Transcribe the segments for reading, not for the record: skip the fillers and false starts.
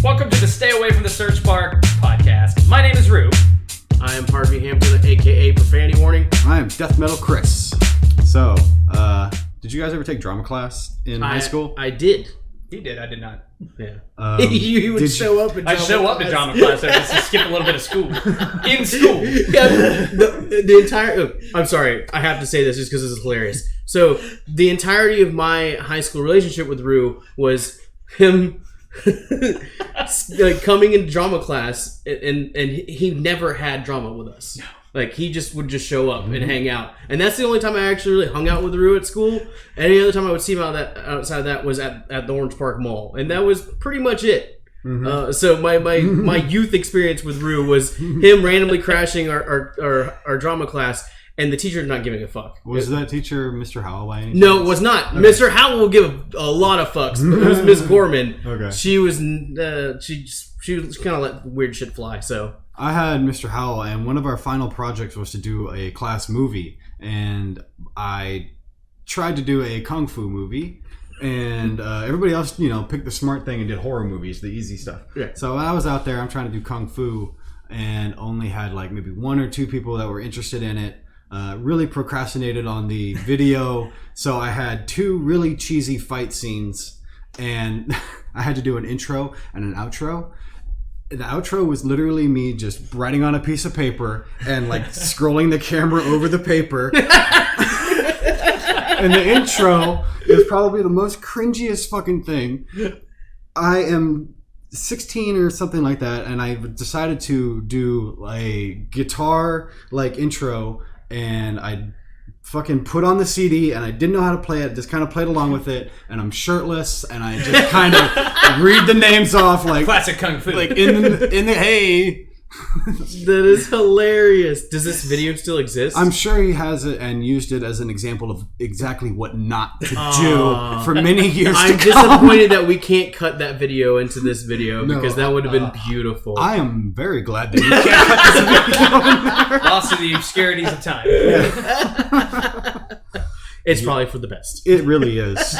Welcome to the Stay Away From the Searchbar podcast. My name is Rue. I am Harvey Hampton, aka Profanity Warning. I am Death Metal Chris. So, did you guys ever take drama class in high school? I did. He did, I did not. Yeah. You would show up in drama class. I show up in drama class, I just skip a little bit of school. In school. Yeah, the entire... I'm sorry, I have to say this just because this is hilarious. So, the entirety of my high school relationship with Rue was him like coming into drama class, and he never had drama with us. No. Like, he just would just show up and hang out. And that's the only time I actually really hung out with Rue at school. Any other time I would see him outside of that was at the Orange Park Mall. And that was pretty much it. Mm-hmm. So my youth experience with Rue was him randomly crashing our drama class and the teacher not giving a fuck. Was that teacher Mr. Howell by any chance? No, it was not. Okay. Mr. Howell will give a lot of fucks. It was Miss Gorman. Okay. She was she kind of let weird shit fly, so... I had Mr. Howell, and one of our final projects was to do a class movie, and I tried to do a kung fu movie, and everybody else, picked the smart thing and did horror movies, the easy stuff. Yeah. So I was out there, I'm trying to do kung fu, and only had like maybe one or two people that were interested in it. Really procrastinated on the video, so I had two really cheesy fight scenes, and I had to do an intro and an outro. The outro was literally me just writing on a piece of paper and like scrolling the camera over the paper. And the intro is probably the most cringiest fucking thing. I am 16 or something like that, and I decided to do a guitar like intro, and I fucking put on the CD, and I didn't know how to play it, just kind of played along with it, and I'm shirtless, and I just kind of read the names off like classic kung fu, like in the hay. That is hilarious. Does this video still exist? I'm sure he has it and used it as an example of exactly what not to do for many years I'm to come. disappointed that we can't cut that video into this video because that would have been beautiful. I am very glad that you can't cut this video in there. Lost to the obscurities of time. Yeah. It's probably for the best. It really is.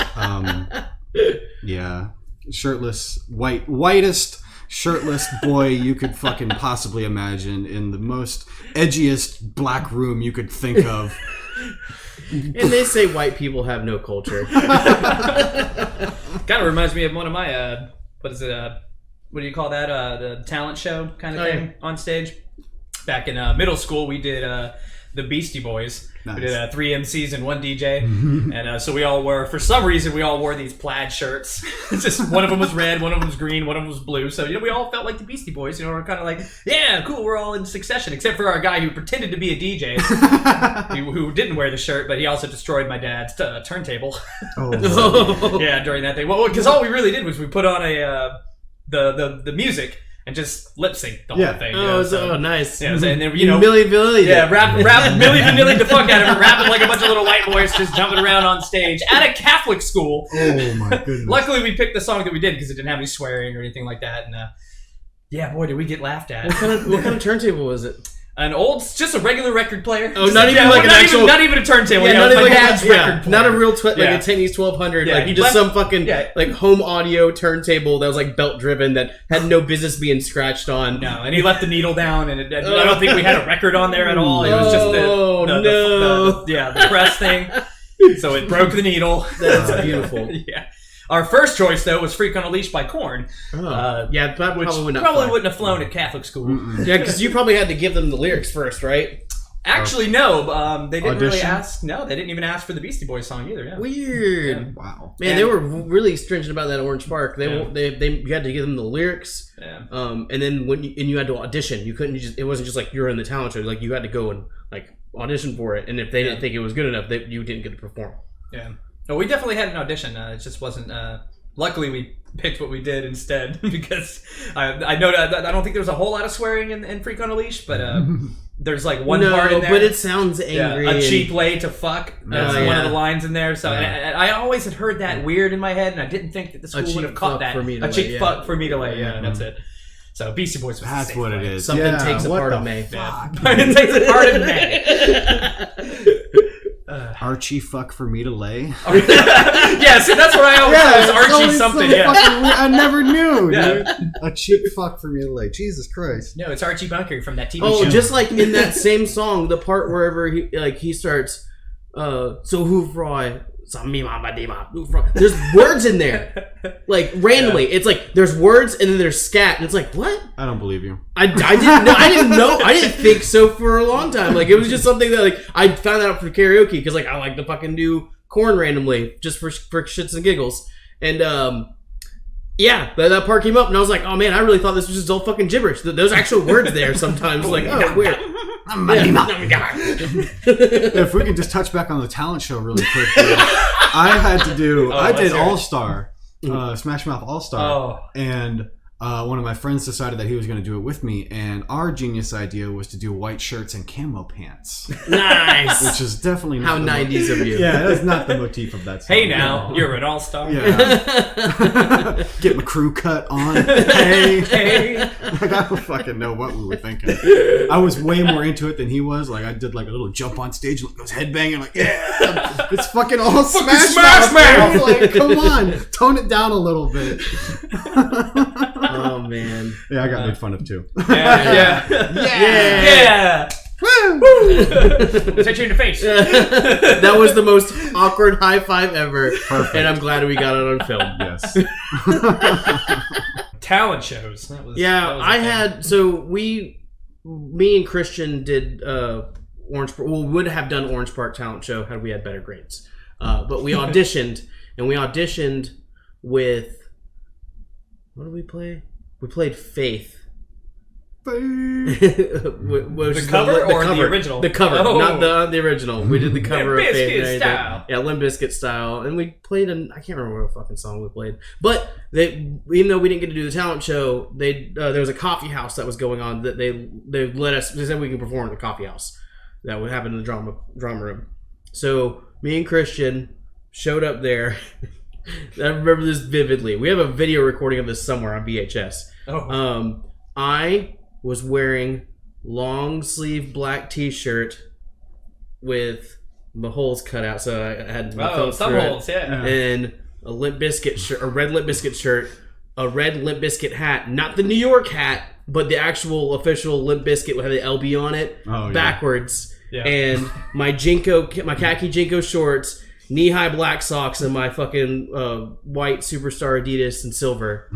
Yeah. Shirtless, whitest shirtless boy you could fucking possibly imagine in the most edgiest black room you could think of. And they say white people have no culture. Kind of reminds me of one of my what do you call that, the talent show kind of thing on stage. Back in middle school, we did the Beastie Boys. Nice. We did 3 MCs and 1 DJ. And so for some reason, we all wore these plaid shirts. It's just one of them was red, one of them was green, one of them was blue. So, we all felt like the Beastie Boys. We're kind of like, yeah, cool, we're all in succession. Except for our guy who pretended to be a DJ, who didn't wear the shirt, but he also destroyed my dad's turntable. Oh. Yeah, during that thing. Well, because all we really did was we put on the music and just lip sync the whole thing. Oh, nice. Yeah, and then Milli Vanilli. Yeah, rap Milli Vanilli the fuck out of it, rapping like a bunch of little white boys just jumping around on stage at a Catholic school. Oh my goodness! Luckily, we picked the song that we did because it didn't have any swearing or anything like that. And yeah, boy, did we get laughed at. What kind of turntable was it? An old, just a regular record player. Oh, not even like an actual... Not even a turntable. Yeah, not even like dad's record player. Not a real, like a Tennies 1200. Yeah. Like, you just some fucking, like, home audio turntable that was, like, belt-driven that had no business being scratched on. No, and he left the needle down, and I don't think we had a record on there at all. It was just the press thing. So it broke the needle. That's beautiful. Yeah. Our first choice, though, was Freak on a Leash by Korn. Yeah, probably wouldn't have flown at Catholic school. Mm-mm. Yeah, because you probably had to give them the lyrics first, right? Actually, no. They didn't really audition? ask. No, they didn't even ask for the Beastie Boys song either. Yeah. Weird. Yeah. Wow. Man, they were really stringent about that Orange Park. They you had to give them the lyrics. Yeah. And then you had to audition. You couldn't it wasn't just like you're in the talent show. Like, you had to go and like audition for it. And if they didn't think it was good enough, you didn't get to perform. Yeah. No, we definitely had an audition. It just wasn't. Luckily, we picked what we did instead because I know that I don't think there's a whole lot of swearing in Freak on a Leash, but there's like one part in there. But it sounds angry. A cheap way to fuck. That's one of the lines in there. So and I always had heard that weird in my head, and I didn't think that the school would have caught that. A cheap fuck for me to lay. Yeah, that's it. So Beastie Boys was that's what it is. Something takes a part of May. It takes a part of May. Archie fuck for me to lay. Yeah, see, that's what I always thought. It was Archie something. Yeah. I never knew, Yeah. dude. A cheap fuck for me to lay. Jesus Christ. No, it's Archie Bunker from that TV Oh, show. just like in that same song, the part wherever he starts. So who fry? There's words in there, like randomly. Yeah. It's like there's words and then there's scat, and it's like what? I don't believe you. I didn't know. I didn't think so for a long time. Like it was just something that like I found out for karaoke because like I like to fucking do corn randomly just for shits and giggles. And yeah, that part came up and I was like, oh man, I really thought this was just all fucking gibberish. There's actual words there sometimes. Like oh weird. If we can just touch back on the talent show really quick, I did All Star, Smash Mouth All Star, and one of my friends decided that he was going to do it with me, and our genius idea was to do white shirts and camo pants. Nice, which is definitely not how 90s of you. Yeah, that's not the motif of that song. Hey now, you're an all-star. Yeah. Get my crew cut on. Hey. Like, I don't fucking know what we were thinking. I was way more into it than he was. Like, I did like a little jump on stage and I was headbanging like, yeah, it's fucking all Smash Mouth. Like, come on, tone it down a little bit. Oh man. Yeah, I got made fun of too. Yeah. Woo! Touch you in the face. That was the most awkward high five ever. Perfect. And I'm glad we got it on film. Yes. Talent shows. That was me and Christian did would have done Orange Park Talent Show had we had better grades. But we auditioned with what did we play? We played Faith. The cover or the original? The cover, not the original. We did the cover of Faith. Limp Bizkit style. Yeah, Limp Bizkit style. And we played I can't remember what fucking song we played. But even though we didn't get to do the talent show, there was a coffee house that was going on that they let us. They said we can perform at the coffee house. That would happen in the drama room. So me and Christian showed up there. I remember this vividly. We have a video recording of this somewhere on VHS. Oh. I was wearing long sleeve black t-shirt with the holes cut out, so I had some holes, yeah. And a Limp Bizkit shirt, a red Limp Bizkit shirt, a red Limp Bizkit hat, not the New York hat, but the actual official Limp Bizkit would have the LB on it, backwards, and my khaki Jinko shorts, knee-high black socks, and my fucking white Superstar Adidas in silver.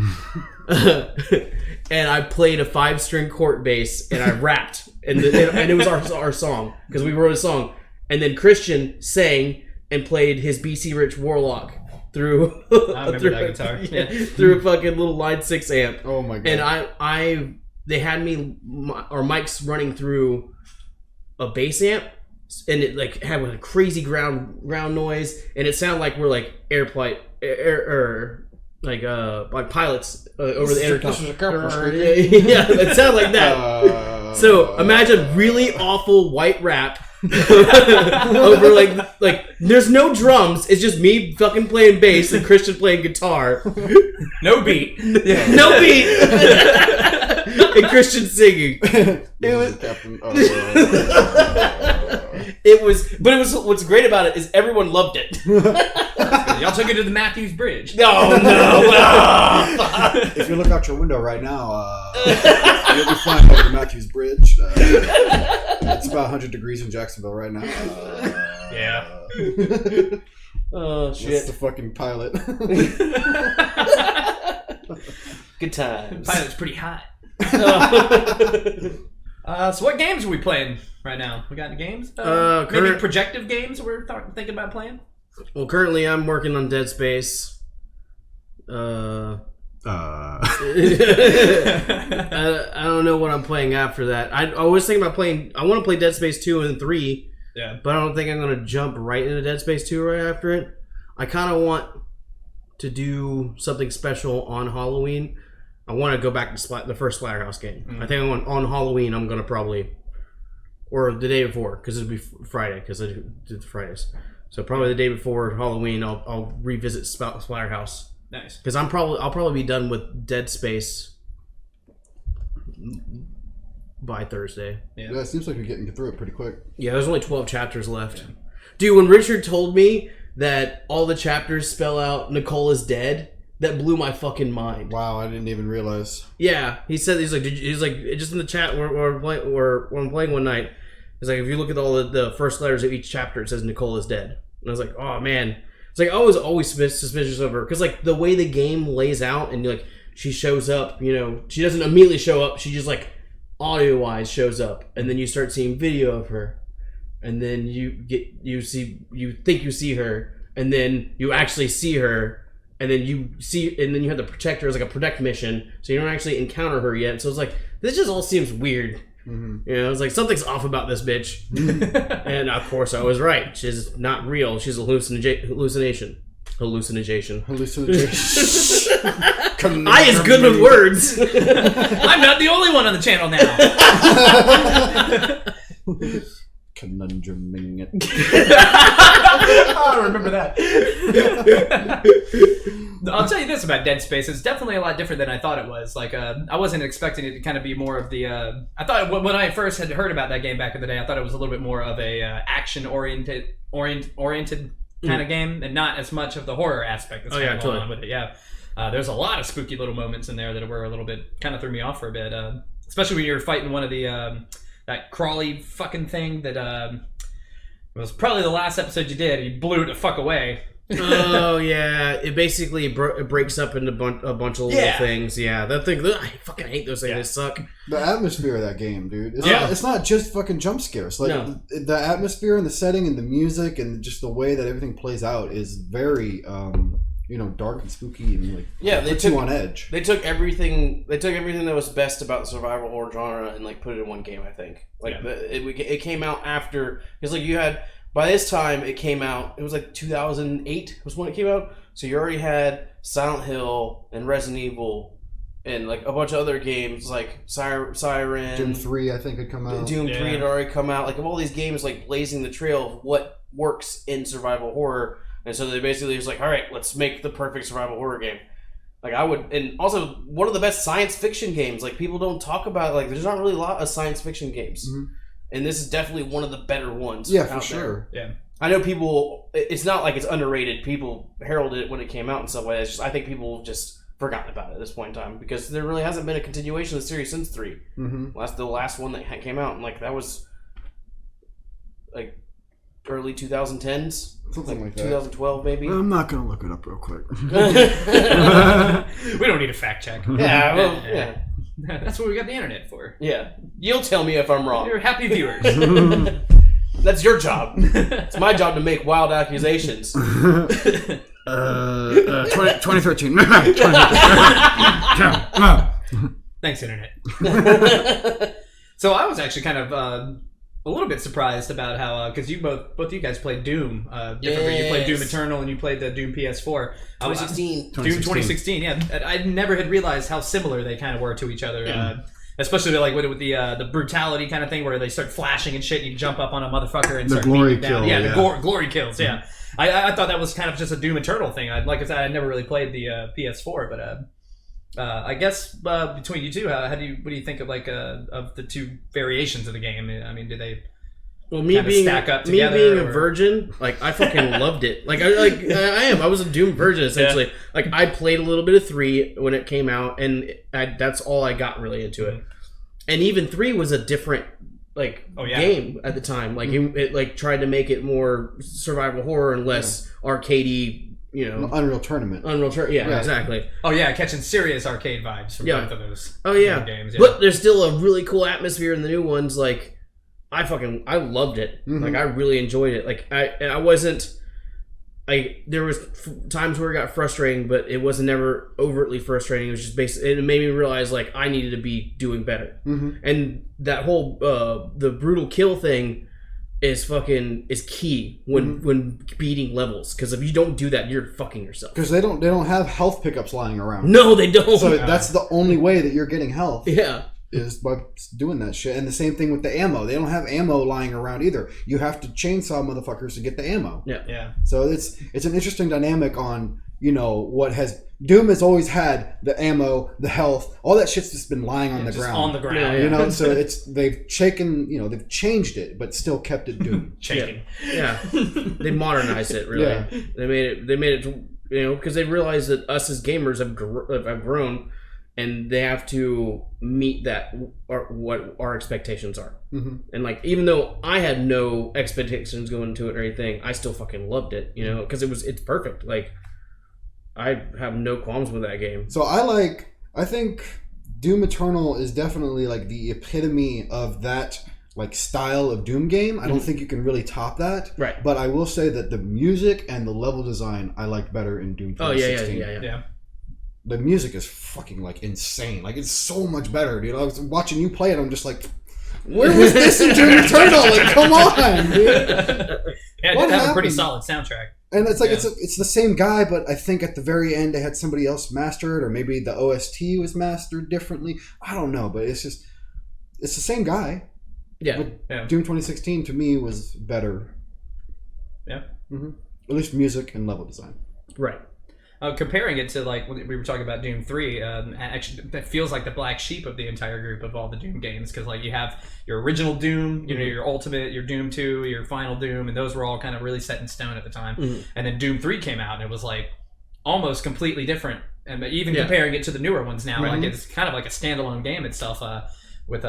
And I played a 5-string court bass, and I rapped, and it was our song because we wrote a song. And then Christian sang and played his BC Rich Warlock through I remember that guitar. Yeah, through a fucking little Line 6 amp. Oh my god! And they had our mics running through a bass amp, and it like had a crazy ground noise, and it sounded like we're like like pilots over the intercom. This was a couple yeah, it sounded like that. So imagine really awful white rap over like there's no drums. It's just me fucking playing bass and Christian playing guitar. No beat. No beat. And Christian singing. It was what's great about it is everyone loved it. Y'all took it to the Matthews Bridge. No. If you look out your window right now, you'll be flying over the Matthews Bridge. It's about 100 degrees in Jacksonville right now. Yeah. Oh shit! It's the fucking pilot. Good times. Pilot's pretty hot. So what games are we playing right now? We got any games? Maybe projective games we're thinking about playing? Well, currently I'm working on Dead Space. I don't know what I'm playing after that. I was thinking about playing. I want to play Dead Space 2 and 3. Yeah. But I don't think I'm going to jump right into Dead Space 2 right after it. I kind of want to do something special on Halloween. I want to go back to the first Splatterhouse game. I think on Halloween I'm going to probably, or the day before, because it'll be Friday, because I did the Fridays. So probably the day before Halloween I'll revisit Splatterhouse. Nice. Because I'll probably be done with Dead Space by Thursday. Yeah, it seems like you're getting through it pretty quick. Yeah, there's only 12 chapters left. Dude, when Richard told me that all the chapters spell out Nicole is dead, that blew my fucking mind. Wow, I didn't even realize. Yeah, he said he's like just in the chat or when I'm playing one night. He's like, if you look at all the first letters of each chapter, it says Nicole is dead. And I was like, oh man. It's like I was always suspicious of her because like the way the game lays out and like she shows up, you know, she doesn't immediately show up. She just like audio wise shows up, and then you start seeing video of her, and then you think you see her, and then you actually see her. And then you have to protect her as like a protect mission, so you don't actually encounter her yet. So it's like this just all seems weird. Mm-hmm. You know, it's like something's off about this bitch. And of course, I was right. She's not real. She's a hallucination. I is good with words. I'm not the only one on the channel now. Conundruming it. I remember that. I'll tell you this about Dead Space. It's definitely a lot different than I thought it was. Like, I wasn't expecting it to kind of be more of the... I thought when I first had heard about that game back in the day, I thought it was a little bit more of a action-oriented kind of game, and not as much of the horror aspect that's going on with it. Yeah. There's a lot of spooky little moments in there that were a little bit... kind of threw me off for a bit. Especially when you're fighting one of the... that crawly fucking thing that it was probably the last episode you did. You blew it the fuck away. Oh yeah, it basically it breaks up into a bunch of little things. Yeah, that thing. I fucking hate those things. They suck. The atmosphere of that game, dude. It's not just fucking jump scares. Like the atmosphere and the setting and the music and just the way that everything plays out is very dark and spooky and like they took you on edge. They took everything that was best about the survival horror genre and like put it in one game. I think it came out after because like you had by this time it came out. It was like 2008 was when it came out. So you already had Silent Hill and Resident Evil and like a bunch of other games like Siren. Doom 3 I think had come out. Doom 3 had already come out. Like of all these games like blazing the trail of what works in survival horror. And so they basically was like, all right, let's make the perfect survival horror game. Like and also one of the best science fiction games. Like people don't talk about like there's not really a lot of science fiction games, and this is definitely one of the better ones. Yeah, for sure. Yeah, I know people. It's not like it's underrated. People heralded it when it came out in some way. It's just I think people have just forgotten about it at this point in time because there really hasn't been a continuation of the series since 3. Mm-hmm. The last one that came out, and like that was like early 2010s. Something like that. 2012, maybe. I'm not gonna look it up real quick. We don't need a fact check. Yeah, well, yeah. That's what we got the internet for. Yeah, you'll tell me if I'm wrong. You're happy viewers. That's your job. It's my job to make wild accusations. 2013. Thanks, internet. So I was actually kind of. A little bit surprised about how because you both you guys played Doom. You played Doom Eternal and you played the Doom PS4. 2016. Doom 2016. Yeah, I never had realized how similar they kind of were to each other. Especially like with the brutality kind of thing where they start flashing and shit. You can jump up on a motherfucker and start glory beating down. kill. Yeah, the glory kills. Yeah, I thought that was kind of just a Doom Eternal thing. Like I said, I never really played the PS4, but. I guess between you two, what do you think of like of the two variations of the game? I mean, do they stack up together? Me being a virgin, like I fucking loved it. Like I was a Doom virgin essentially. Yeah. Like I played a little bit of 3 when it came out, and that's all I got really into it. And even 3 was a different game at the time. Like it like tried to make it more survival horror and less arcadey. Unreal Tournament. Yeah, exactly. Oh yeah, catching serious arcade vibes from both of those. Oh yeah, games. Yeah. But there's still a really cool atmosphere in the new ones. Like, I loved it. Mm-hmm. Like, I really enjoyed it. Like, I wasn't. There was times where it got frustrating, but it wasn't never overtly frustrating. It was just basically, it made me realize like I needed to be doing better. Mm-hmm. And that whole the brutal kill thing. Is key when beating levels, because if you don't do that, you're fucking yourself. Because they don't have health pickups lying around. No, they don't. So that's the only way that you're getting health. Yeah, is by doing that shit. And the same thing with the ammo. They don't have ammo lying around either. You have to chainsaw motherfuckers to get the ammo. Yeah. So it's an interesting dynamic on what has Doom has always had the ammo, the health, all that shit's just been lying on the just ground. on the ground. So they've changed it, but still kept it Doom. Yeah. They modernized it really. Yeah. They made it because they realized that us as gamers have grown, and they have to meet what our expectations are. Mm-hmm. And like, even though I had no expectations going into it or anything, I still fucking loved it, because it's perfect. Like, I have no qualms with that game. So I think Doom Eternal is definitely like the epitome of that like style of Doom game. I don't think you can really top that. Right. But I will say that the music and the level design I liked better in Doom 2016. Yeah. The music is fucking like insane. Like, it's so much better, dude. I was watching you play it. I'm just like, where was this in Doom Eternal? Like, come on, dude. Yeah, it did have a pretty solid soundtrack. And it's like it's the same guy, but I think at the very end they had somebody else master it, or maybe the OST was mastered differently. I don't know, but it's the same guy. Yeah. But Doom 2016 to me was better. Yeah. Mm-hmm. At least music and level design. Right. Comparing it to like when we were talking about Doom 3, actually that feels like the black sheep of the entire group of all the Doom games, because like you have your original Doom, your Ultimate, your Doom 2, your Final Doom, and those were all kind of really set in stone at the time. And then Doom 3 came out and it was like almost completely different. And even comparing it to the newer ones now, like it's kind of like a standalone game itself. It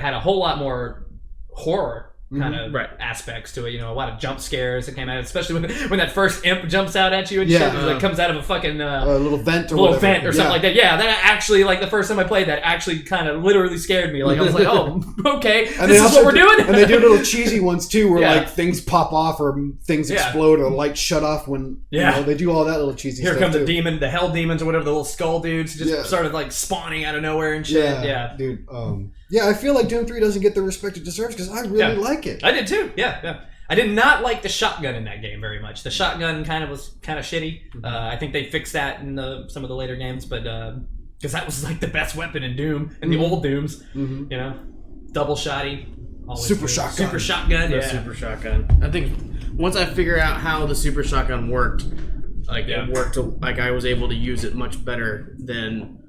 had a whole lot more horror kind of aspects to it, a lot of jump scares that came out, especially when that first imp jumps out at you and shit, like comes out of a fucking a little vent or something like that. Yeah, that actually, like the first time I played that, actually kind of literally scared me. Like I was like, oh, okay, and this is what we're doing. And they do little cheesy ones too, where like things pop off or things explode or lights shut off when they do all that little cheesy stuff. Here comes too. the demon, the hell demons or whatever, the little skull dudes just started like spawning out of nowhere and shit. Yeah, dude. Yeah, I feel like Doom 3 doesn't get the respect it deserves because I really like it. I did too. Yeah. I did not like the shotgun in that game very much. The shotgun was kind of shitty. I think they fixed that in some of the later games, but because that was like the best weapon in Doom in the old Dooms. Double shotty, super shotgun. Super shotgun. The super shotgun. I think once I figure out how the super shotgun worked, it worked. Like I was able to use it much better than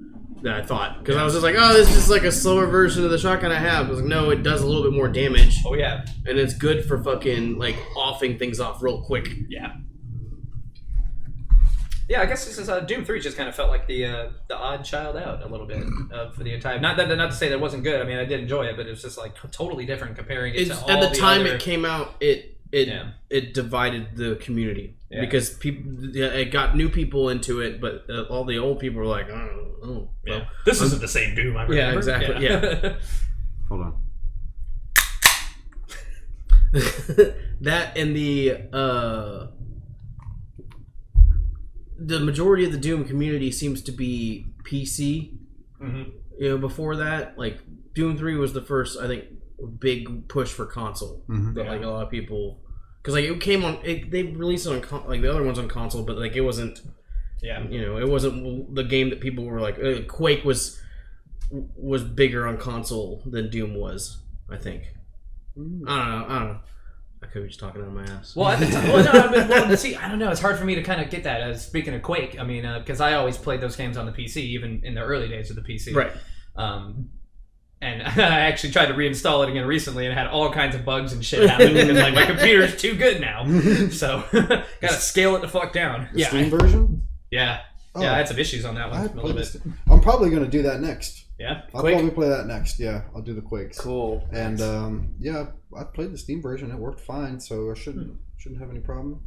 I thought, because I was just like, oh, this is just like a slower version of the shotgun I have. I was like, no, it does a little bit more damage. Oh yeah, and it's good for fucking like offing things off real quick. Yeah, I guess this is Doom 3 just kind of felt like the odd child out a little bit for the entire. Not to say that it wasn't good. I mean, I did enjoy it, but it was just like totally different comparing it to all at the time other... it came out. It divided the community because people it got new people into it, but all the old people were like, oh well, this isn't the same Doom I remember. Yeah, exactly. Yeah. Hold on. That and the majority of the Doom community seems to be PC. Before that, like Doom 3 was the first, I think, big push for console. That like a lot of people, because like it came on, they released it on like the other ones on console, but like it wasn't. It wasn't the game that people were like. Quake was bigger on console than Doom was, I think. I don't know. I could be just talking out of my ass. Well, at the time, see, I don't know. It's hard for me to kind of get that. Speaking of Quake, I mean, because I always played those games on the PC, even in the early days of the PC. Right. And I actually tried to reinstall it again recently and had all kinds of bugs and shit happen because like my computer's too good now. So gotta scale it the fuck down. The Steam version? Yeah. Oh. Yeah, I had some issues on that one a little bit. I'm probably gonna do that next. Yeah. I'll probably play that next. Yeah, I'll do the Quakes. Cool. And I played the Steam version. It worked fine, so I shouldn't have any problem.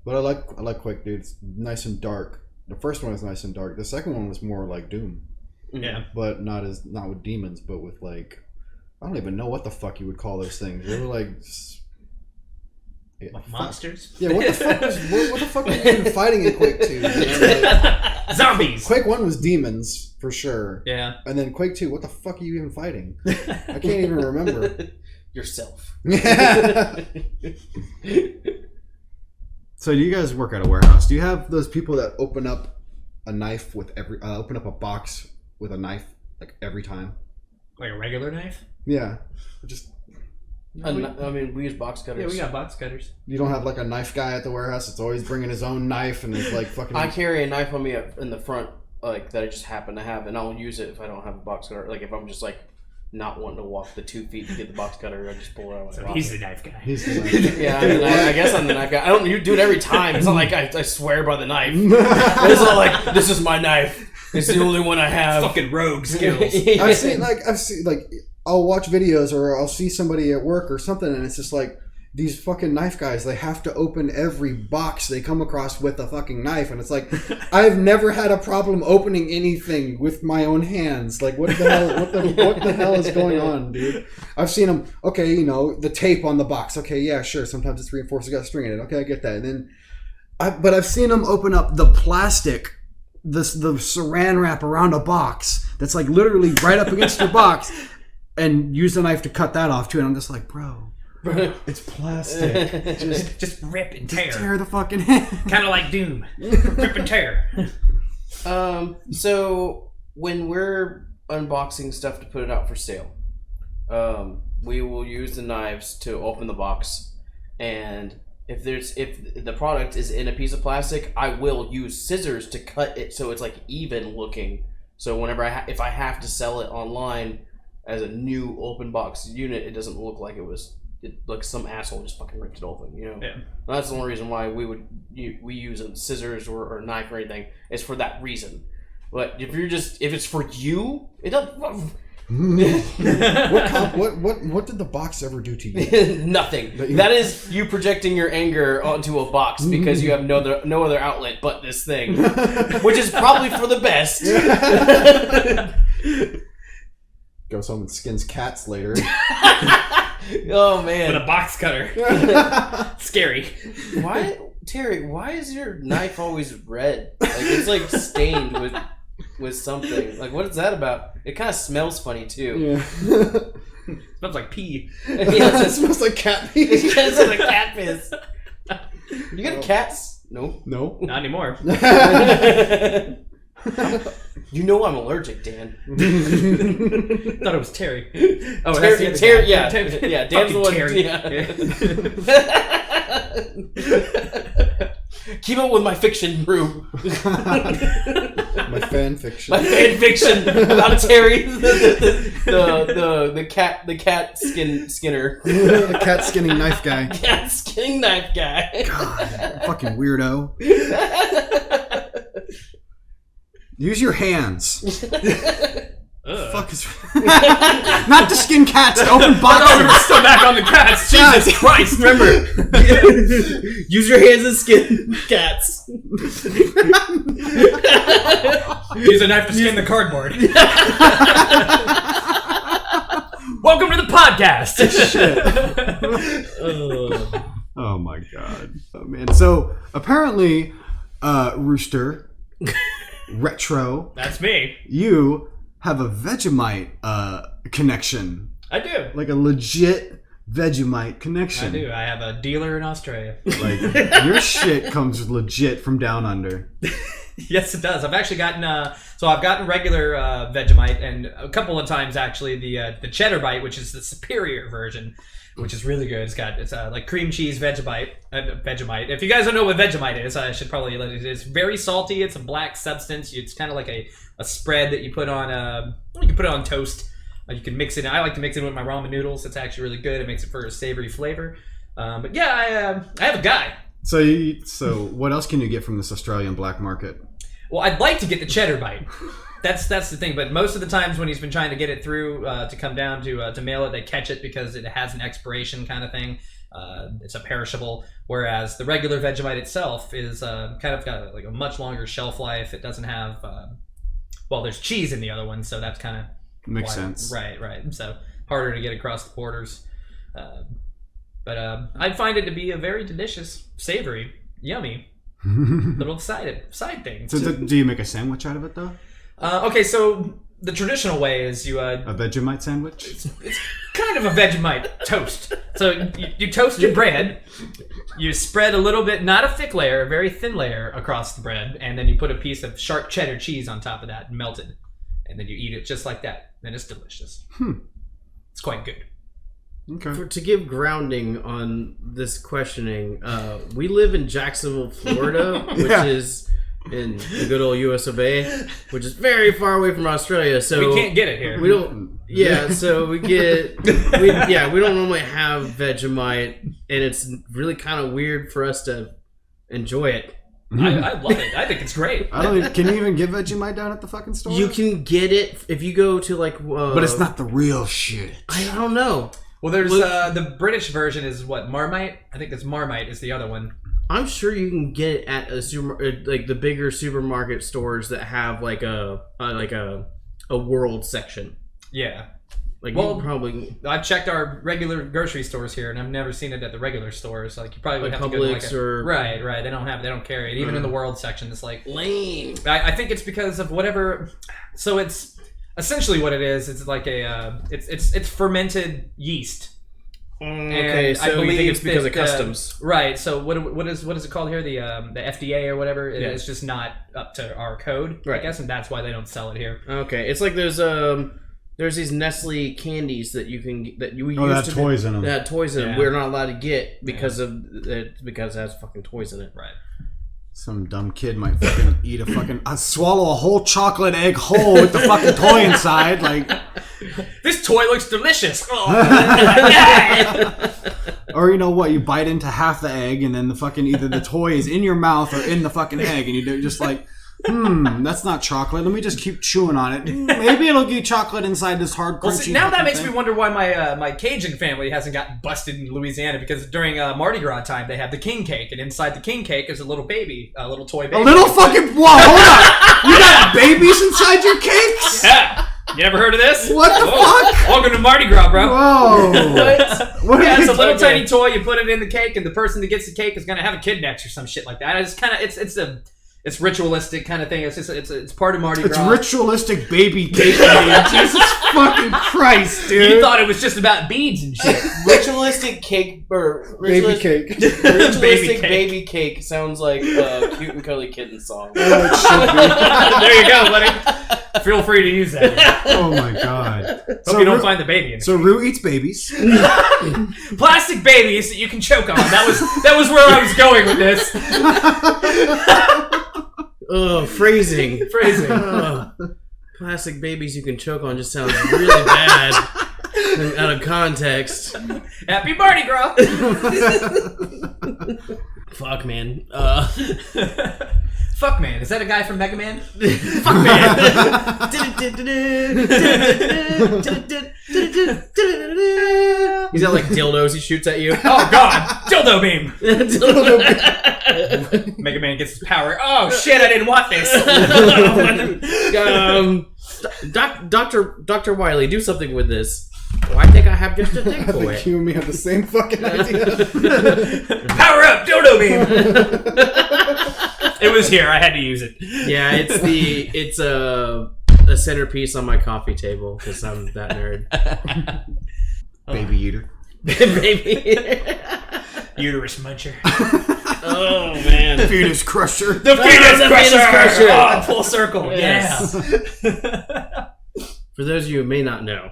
But I like Quake, dude. It's nice and dark. The first one was nice and dark. The second one was more like Doom. Yeah. But not with demons, but with like, I don't even know what the fuck you would call those things. They were like monsters? Yeah, what the fuck what the fuck were you even fighting in Quake 2? Like, zombies! Quake 1 was demons, for sure. Yeah. And then Quake 2, what the fuck are you even fighting? I can't even remember. Yourself. So do you guys work at a warehouse? Do you have those people that open up a knife with open up a box with a knife like every time? Like a regular knife? Yeah. Just I mean, we use box cutters. Yeah, we got box cutters. You don't have like a knife guy at the warehouse that's always bringing his own knife and it's like fucking. I carry a knife on me in the front, like that I just happen to have, and I'll use it if I don't have a box cutter. Like if I'm just like not wanting to walk the 2 feet to get the box cutter, I just pull it out. So he's the knife guy. He's the knife. Yeah, I mean, I guess I'm the knife guy. I don't. You do it every time. It's not like I swear by the knife. It's not like this is my knife. It's the only one I have. Fucking rogue skills. I've seen I'll watch videos or I'll see somebody at work or something and it's just like these fucking knife guys, they have to open every box they come across with a fucking knife and it's like I've never had a problem opening anything with my own hands. Like what the hell is going on, dude? I've seen them, okay, you know, the tape on the box. Okay, yeah, sure. Sometimes it's reinforced, it's got a string in it. Okay, I get that. And then but I've seen them open up the plastic, the saran wrap around a box that's like literally right up against your box and use the knife to cut that off too. And I'm just like, bro, it's plastic. Just rip and tear. Just tear the fucking hand. Kind of like Doom. Rip and tear. So when we're unboxing stuff to put it out for sale, we will use the knives to open the box, and if the product is in a piece of plastic, I will use scissors to cut it so it's like even looking. So whenever if I have to sell it online as a new open box unit, it doesn't look like like some asshole just fucking ripped it open, you know? Yeah. That's the only reason why we use scissors or a knife or anything. It's for that reason. But if it's for you, it doesn't. What did the box ever do to you? Nothing. That is you projecting your anger onto a box because you have no other outlet but this thing, which is probably for the best. Goes home and skins cats later. Oh man! With a box cutter. Scary. Why, Terry? Why is your knife always red? Like it's like stained with something. Like what is that about? It kind of smells funny too. Yeah. Smells like pee. Yeah, It smells like cat pee. it smells like cat piss. You got cats? No. No. Not anymore. You know I'm allergic, Dan. Thought it was Terry. Oh, Terry, that's the other guy. yeah, yeah. Dan's the one. Terry. Yeah. Keep up with my fiction, Brew. My fan fiction. My fan fiction about Terry, the cat skinner. The cat skinning knife guy. Cat skinning knife guy. God, fucking weirdo. Use your hands. Fuck is not to skin cats, to open boxes. We're still back on the cats. Jesus Christ! Remember, use your hands and skin cats. Use a knife to skin the cardboard. Welcome to the podcast. Oh my god. Oh man. So apparently, RoosterRetro. That's me. You have a Vegemite connection. I do. Like a legit Vegemite connection. I do. I have a dealer in Australia. Like your shit comes legit from down under. Yes, it does. I've actually gotten I've gotten regular Vegemite, and a couple of times actually the cheddar bite, which is the superior version, which is really good. It's like cream cheese Vegemite. Vegemite. If you guys don't know what Vegemite is, I should probably let it. It's very salty. It's a black substance. It's kind of like a spread that you put on you can put it on toast. You can mix it. I like to mix it with my ramen noodles. It's actually really good. It makes it for a savory flavor. But yeah, I have a guy. So what else can you get from this Australian black market? Well, I'd like to get the cheddar bite. That's the thing. But most of the times when he's been trying to get it through to come down to mail it, they catch it because it has an expiration kind of thing. It's a perishable. Whereas the regular Vegemite itself is kind of got like a much longer shelf life. It doesn't have there's cheese in the other one, so that's kind of makes sense. Right. So harder to get across the borders. But I find it to be a very delicious, savory, yummy little side thing. So do you make a sandwich out of it though? Okay, so the traditional way is you a Vegemite sandwich. It's kind of a Vegemite toast. So you toast your bread, you spread a little bit, not a thick layer, a very thin layer across the bread, and then you put a piece of sharp cheddar cheese on top of that, melted, and then you eat it just like that. And it's delicious. It's quite good. Okay. To give grounding on this questioning, we live in Jacksonville, Florida, which is in the good old US of A, which is very far away from Australia. So we can't get it here. We don't. Yeah, so we don't normally have Vegemite, and it's really kind of weird for us to enjoy it. I love it. I think it's great. Can you even get Vegemite down at the fucking store? You can get it if you go to like. But it's not the real shit. I don't know. Well, there's the British version is what, Marmite? I think it's Marmite is the other one. I'm sure you can get it at like the bigger supermarket stores that have like a world section. Yeah. Like, well, probably. I've checked our regular grocery stores here, and I've never seen it at the regular stores. Like, you probably would like have to go to Publix or right. They don't carry it even in the world section. It's like lame. I think it's because of whatever. So it's essentially what it is. It's like it's fermented yeast. Okay, and so I believe it's because of customs, right? So what is it called here? The FDA or whatever. It's just not up to our code, right. I guess, and that's why they don't sell it here. Okay, it's like there's these Nestle candies that you can used to toys in them. That toys in them. We're not allowed to get because it has fucking toys in it. Right. Some dumb kid might fucking eat swallow a whole chocolate egg whole with the fucking toy inside. Like, this toy looks delicious. Oh. Or you know what? You bite into half the egg and then the fucking either the toy is in your mouth or in the fucking egg, and you're just like, that's not chocolate. Let me just keep chewing on it. Maybe it'll get chocolate inside this hard crunchy. Well, see, now that makes me wonder why my Cajun family hasn't gotten busted in Louisiana, because during Mardi Gras time they have the king cake, and inside the king cake is a little baby, a little toy baby. A little fucking hold on! You got babies inside your cakes? Yeah. You never heard of this? What the fuck? Welcome to Mardi Gras, bro. Whoa. What yeah, it's a little tiny toy. You put it in the cake, and the person that gets the cake is gonna have a kid next or some shit like that. It's kind of it's ritualistic kind of thing. It's part of Mardi Gras. It's ritualistic baby cake. Jesus fucking Christ, dude! You thought it was just about beads and shit. Ritualistic cake or baby cake. Ritualistic baby cake sounds like a Cute and Cuddly Kitten song. Oh, it should be. There you go, buddy. Feel free to use that. Oh my god! Hope you don't find the baby in it. So Rue eats babies. Plastic babies that you can choke on. That was where I was going with this. Phrasing. Plastic babies you can choke on just sounds really bad out of context. Happy Mardi Gras. Fuck, man. Fuck Man. Is that a guy from Mega Man? Fuck Man. He's got like dildos he shoots at you. Oh god. Dildo beam. Mega Man gets his power. Oh shit, I didn't want this. Dr. Wily, do something with this. Oh, I think I have just a thing for it. You and me have the same fucking idea. Power up, dildo beam. It was here. I had to use it. Yeah, it's a centerpiece on my coffee table because I'm that nerd. Baby eater. Baby uterus muncher. Oh man, fetus crusher. The fetus crusher. Oh, full circle. Yes. Yeah. For those of you who may not know,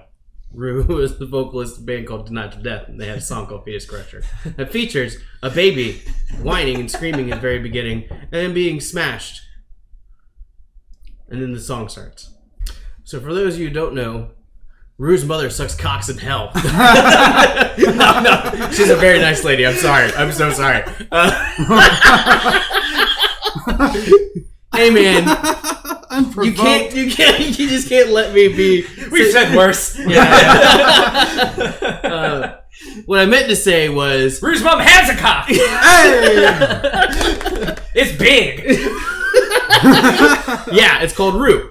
Rue is the vocalist of a band called Denied to Death, and they had a song called Fetus Crusher. It features a baby whining and screaming at the very beginning, and then being smashed. And then the song starts. So for those of you who don't know, Rue's mother sucks cocks in hell. No, she's a very nice lady. I'm sorry. I'm so sorry. Hey man, you just can't let me be. We've said worse. Yeah. What I meant to say was, Rue's mom has a cock. Hey, it's big. Yeah, it's called Rue.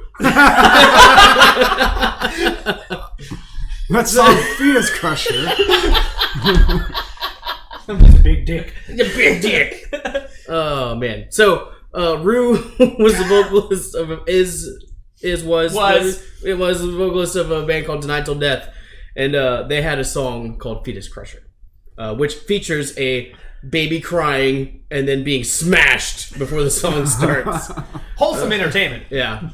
That's song Fetus Crusher. Big dick. The big dick. Oh man. So Rue was the vocalist of was the vocalist of a band called Denied Till Death, and they had a song called Fetus Crusher, which features a baby crying and then being smashed before the song starts. Wholesome entertainment. Yeah.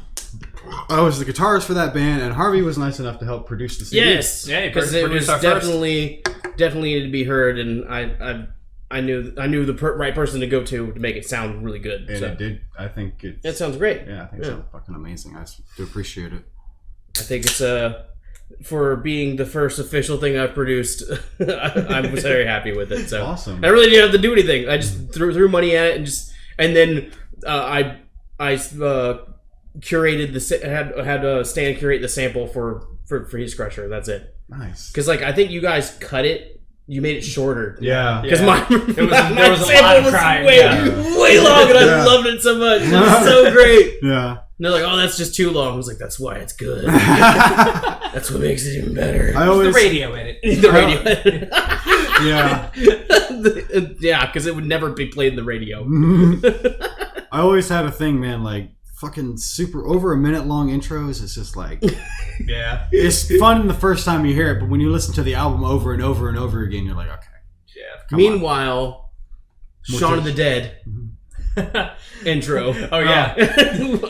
I was the guitarist for that band, and Harvey was nice enough to help produce the CD. Yes, yeah, because it was definitely definitely needed to be heard, and I knew the right person to go to make it sound really good. And so. it did. I think It sounds great. Yeah, I think it sounds fucking amazing. I do appreciate it. I think it's for being the first official thing I've produced. I was very happy with it. So Awesome. I really didn't have to do anything. I just threw money at it and then I curated had Stan curate the sample for Heat Crusher. That's it. Nice. Because I think you guys cut it. You made it shorter. Yeah. Because Yeah. There was a lot of crying. Way long, and I loved it so much. It was so great. Yeah. And they're like, "Oh, that's just too long." I was like, "That's why it's good. That's what makes it even better." The radio edit. The radio. Yeah. Yeah, because it would never be played in the radio. I always had a thing, man. Like fucking super over a minute long intros. It's just like, Yeah. it's fun the first time you hear it, but when you listen to the album over and over and over again, you're like, okay. Yeah. Meanwhile, Shaun of the Dead intro. Oh, yeah.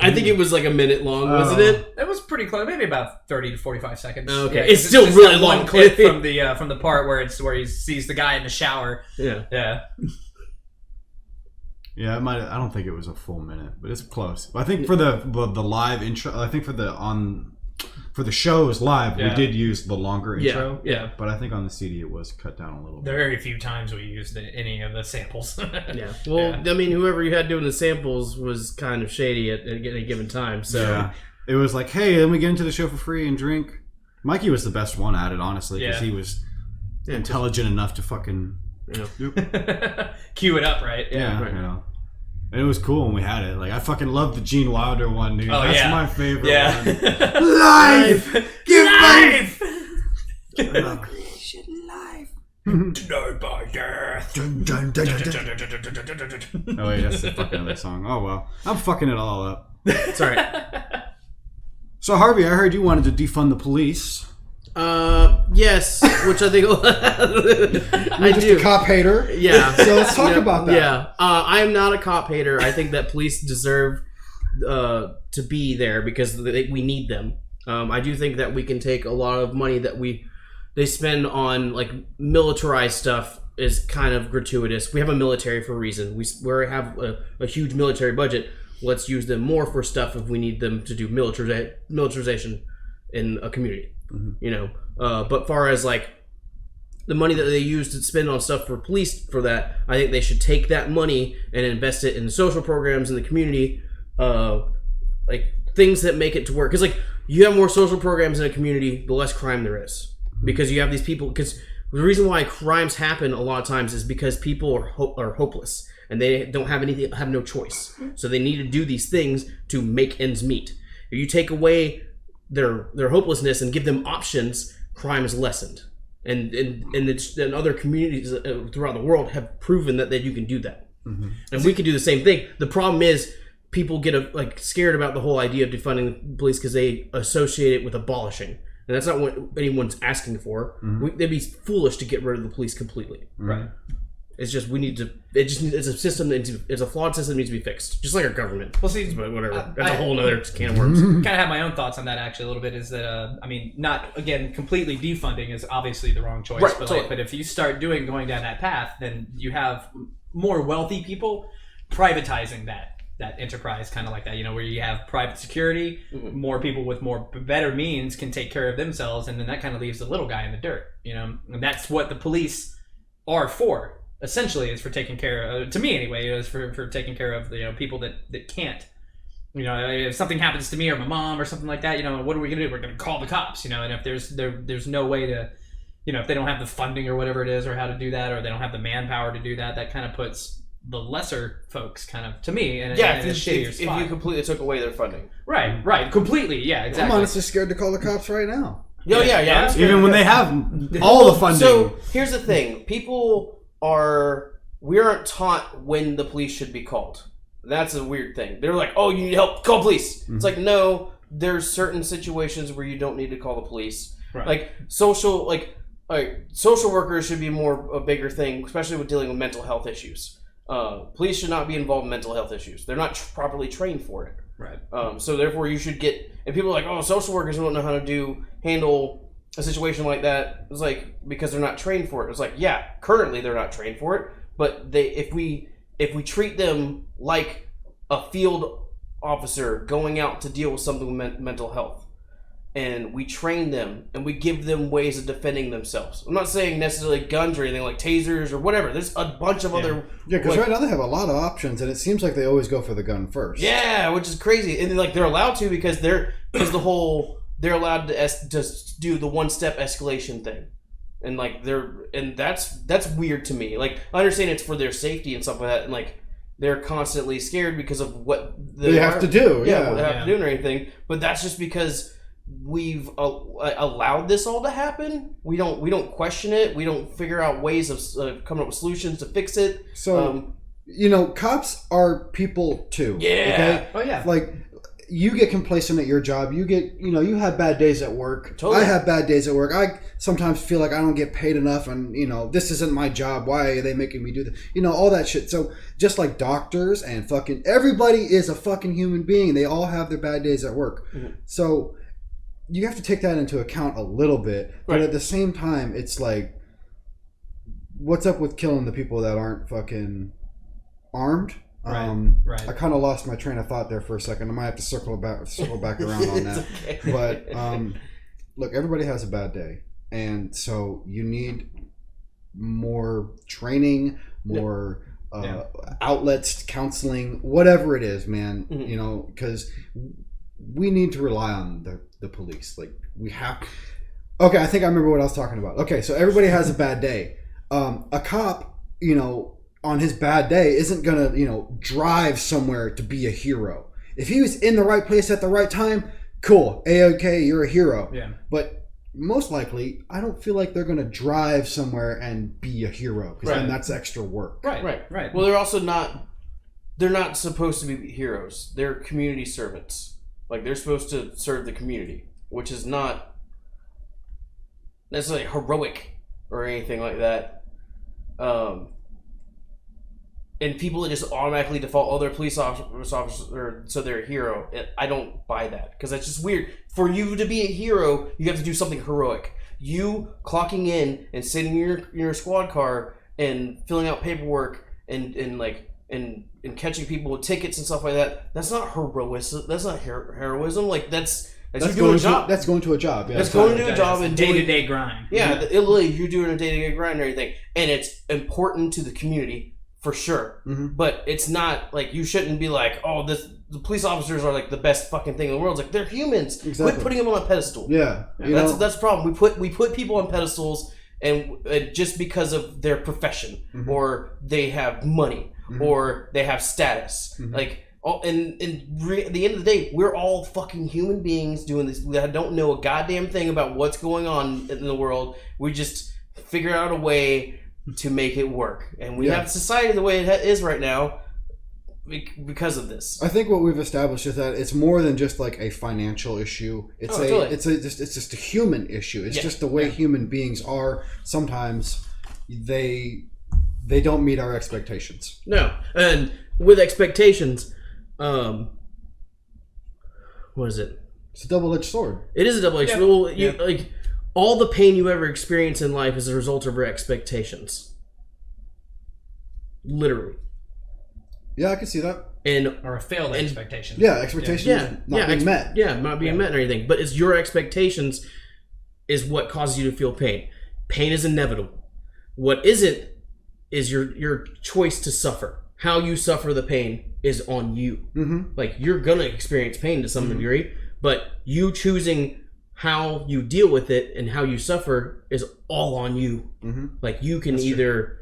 I think it was like a minute long, wasn't it? It was pretty close, maybe about 30 to 45 seconds. Okay. Yeah, It's still just really that long. One clip from the part where he sees the guy in the shower. Yeah. Yeah. Yeah, it might. I don't think it was a full minute, but it's close. I think for the live intro, I think for the shows live, we did use the longer intro. Yeah. But I think on the CD it was cut down a little There bit. are very few times we used any of the samples. Yeah. Well, I mean, whoever you had doing the samples was kind of shady at any given time. So Yeah. It was like, hey, let me get into the show for free and drink. Mikey was the best one at it, honestly, because he was intelligent enough to fucking Cue it up, right? yeah, right. you know. And it was cool when we had it. Like, I fucking love the Gene Wilder one, dude. Oh, That's my favorite one. Life! Give Life! creation life. No by death. Oh, wait, that's the fucking other song. Oh, well. I'm fucking it all up. it's all right. So, Harvey, I heard you wanted to defund the police. Yes, which I think I Just do. a cop hater. Yeah. So let's talk about that. Yeah. I am not a cop hater. I think that police deserve to be there because we need them. I do think that we can take a lot of money that they spend on like militarized stuff is kind of gratuitous. We have a military for a reason. We have a huge military budget. Let's use them more for stuff if we need them to do militarization in a community. Mm-hmm. You know, but far as like the money that they use to spend on stuff for police for that, I think they should take that money and invest it in social programs in the community, like things that make it to work. Because like you have more social programs in a community, the less crime there is. Because you have these people. Because the reason why crimes happen a lot of times is because people are hopeless and they don't have anything, have no choice. So they need to do these things to make ends meet. If you take away their hopelessness and give them options, crime is lessened, and other communities throughout the world have proven that you can do that, and we can do the same thing. The problem is people get scared about the whole idea of defunding the police because they associate it with abolishing, and that's not what anyone's asking for. They'd be foolish to get rid of the police completely. Right. It's just it's a system it's a flawed system that needs to be fixed, just like our government. Well, see, but whatever. That's a whole other can of worms. Kind of have my own thoughts on that actually a little bit. Is that I mean, not again completely defunding is obviously the wrong choice, right, but totally. but if you start going down that path, then you have more wealthy people privatizing that enterprise, kind of like that. You know, where you have private security, more people with better means can take care of themselves, and then that kind of leaves the little guy in the dirt. You know, and that's what the police are for. Essentially, is for taking care of, to me anyway, is for taking care of people that can't. You know, if something happens to me or my mom or something like that, what are we gonna do? We're gonna call the cops. And if there's no way to, if they don't have the funding or whatever it is, or how to do that, or they don't have the manpower to do that, that kind of puts the lesser folks kind of, to me, in a shittier spot. If you completely took away their funding. Right, completely, yeah, exactly. I'm honestly scared to call the cops right now. Yeah. Even when they have all the funding. So here's the thing: we aren't taught when the police should be called. That's a weird thing. They're like, "Oh, you need help? Call police." It's like, no. There's certain situations where you don't need to call the police. Right. Like social workers should be a bigger thing, especially with dealing with mental health issues. Police should not be involved in mental health issues. They're not properly trained for it. Right. So therefore, you should get. And people are like, "Oh, social workers don't know how to handle a situation like that, it's like because they're not trained for it. It's like, yeah, currently they're not trained for it, but if we treat them like a field officer going out to deal with something with mental health, and we train them and we give them ways of defending themselves. I'm not saying necessarily guns or anything like tasers or whatever. There's a bunch of other... Yeah, because right now they have a lot of options, and it seems like they always go for the gun first. Yeah, which is crazy. And like they're allowed to because they're allowed to do the one-step escalation thing. And like that's weird to me. Like I understand it's for their safety and stuff like that, and like they're constantly scared because of what they have to do. Yeah, what they have to do or anything. But that's just because we've allowed this all to happen. We don't question it. We don't figure out ways of coming up with solutions to fix it. So cops are people too. Yeah. Okay? Oh yeah. Like you get complacent at your job. You get you have bad days at work. Totally. I have bad days at work. I sometimes feel like I don't get paid enough, and this isn't my job. Why are they making me do this? All that shit. So just like doctors and fucking everybody is a fucking human being. They all have their bad days at work. Mm-hmm. So you have to take that into account a little bit, but at the same time, it's like, what's up with killing the people that aren't fucking armed? Right. I kind of lost my train of thought there for a second. I might have to circle back around on that. Okay. But look, everybody has a bad day, and so you need more training, more outlets, counseling, whatever it is, man. Mm-hmm. Because we need to rely on the police. Like we have. Okay, I think I remember what I was talking about. Okay, so everybody has a bad day. A cop, on his bad day isn't gonna, drive somewhere to be a hero. If he was in the right place at the right time, cool. A-okay, you're a hero. Yeah. But most likely, I don't feel like they're gonna drive somewhere and be a hero, because then that's extra work. Right. Well, they're also not. They're not supposed to be heroes. They're community servants. Like they're supposed to serve the community, which is not necessarily heroic or anything like that. And people that just automatically default, they're police officer, so they're a hero. I don't buy that, because that's just weird. For you to be a hero, you have to do something heroic. You clocking in and sitting in your squad car and filling out paperwork and catching people with tickets and stuff like that. That's not heroism. That's not heroism. Like that's you doing a job. That's going to a job. Yeah. That's going to a job and day-to-day grind. Yeah, literally, you're doing a day-to-day grind and everything, and it's important to the community. For sure. Mm-hmm. But it's not like you shouldn't be like, the police officers are like the best fucking thing in the world. It's like they're humans. Exactly. Quit putting them on a pedestal. Yeah. That's the problem. We put people on pedestals and just because of their profession, or they have money, or they have status. Like at the end of the day, we're all fucking human beings doing this that don't know a goddamn thing about what's going on in the world. We just figure out a way to make it work, and we have society the way it is right now because of this. I think what we've established is that it's more than just like a financial issue. It's it's just a human issue. It's just the way human beings are. Sometimes they don't meet our expectations. No, and with expectations, what is it? It's a double-edged sword. It is a double-edged sword. Like. All the pain you ever experience in life is a result of your expectations. Literally. Yeah, I can see that. Or a failed expectation. Yeah, expectations not being met. Yeah, not being met or anything. But it's your expectations is what causes you to feel pain. Pain is inevitable. What isn't is your choice to suffer. How you suffer the pain is on you. Mm-hmm. Like, you're going to experience pain to some degree, but you choosing how you deal with it and how you suffer is all on you. Mm-hmm. Like, you can either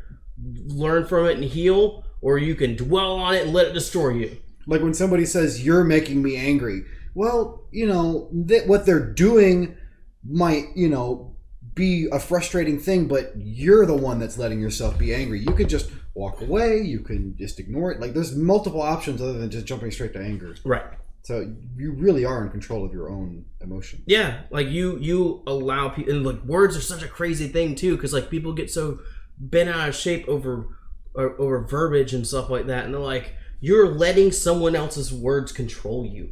learn from it and heal, or you can dwell on it and let it destroy you. Like when somebody says, you're making me angry. Well, what they're doing might, be a frustrating thing, but you're the one that's letting yourself be angry. You could just walk away. You can just ignore it. Like, there's multiple options other than just jumping straight to anger. Right. So you really are in control of your own emotions. Yeah, like you allow people, and like words are such a crazy thing too, because like people get so bent out of shape over verbiage and stuff like that, and they're like, you're letting someone else's words control you.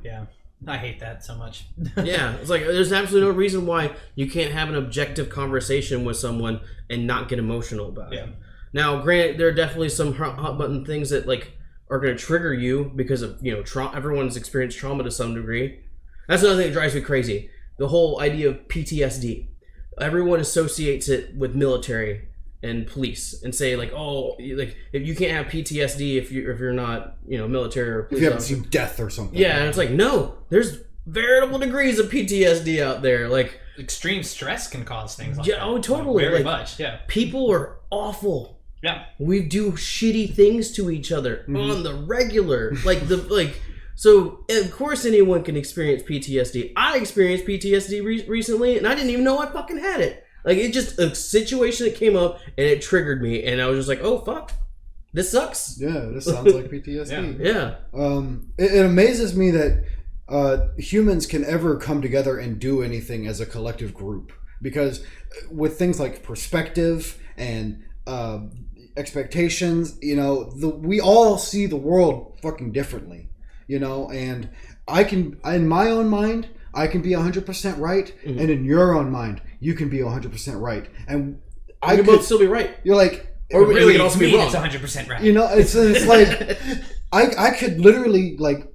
Yeah. I hate that so much. Yeah, it's like there's absolutely no reason why you can't have an objective conversation with someone and not get emotional about it. Now, granted, there are definitely some hot button things that like are going to trigger you because of everyone's experienced trauma to some degree. That's another thing that drives me crazy. The whole idea of PTSD. Everyone associates it with military and police and say like, oh, like if you can't have PTSD if you're not military or police. If you haven't seen death or something. Yeah, and it's like, no, there's veritable degrees of PTSD out there. Like extreme stress can cause things like that. Oh, totally. Very like, much. Yeah. People are awful. Yeah. We do shitty things to each other on the regular. So of course anyone can experience PTSD. I experienced PTSD recently, and I didn't even know I fucking had it. Like, it's just a situation that came up, and it triggered me, and I was just like, oh, fuck. This sucks. Yeah, this sounds like PTSD. Yeah. It amazes me that humans can ever come together and do anything as a collective group. Because with things like perspective and expectations, we all see the world fucking differently. And I can, in my own mind, I can be 100% right, and in your own mind, you can be 100% right, and I can both still be right. You're like, or really, we can also be wrong. It's 100% right. It's like I could literally like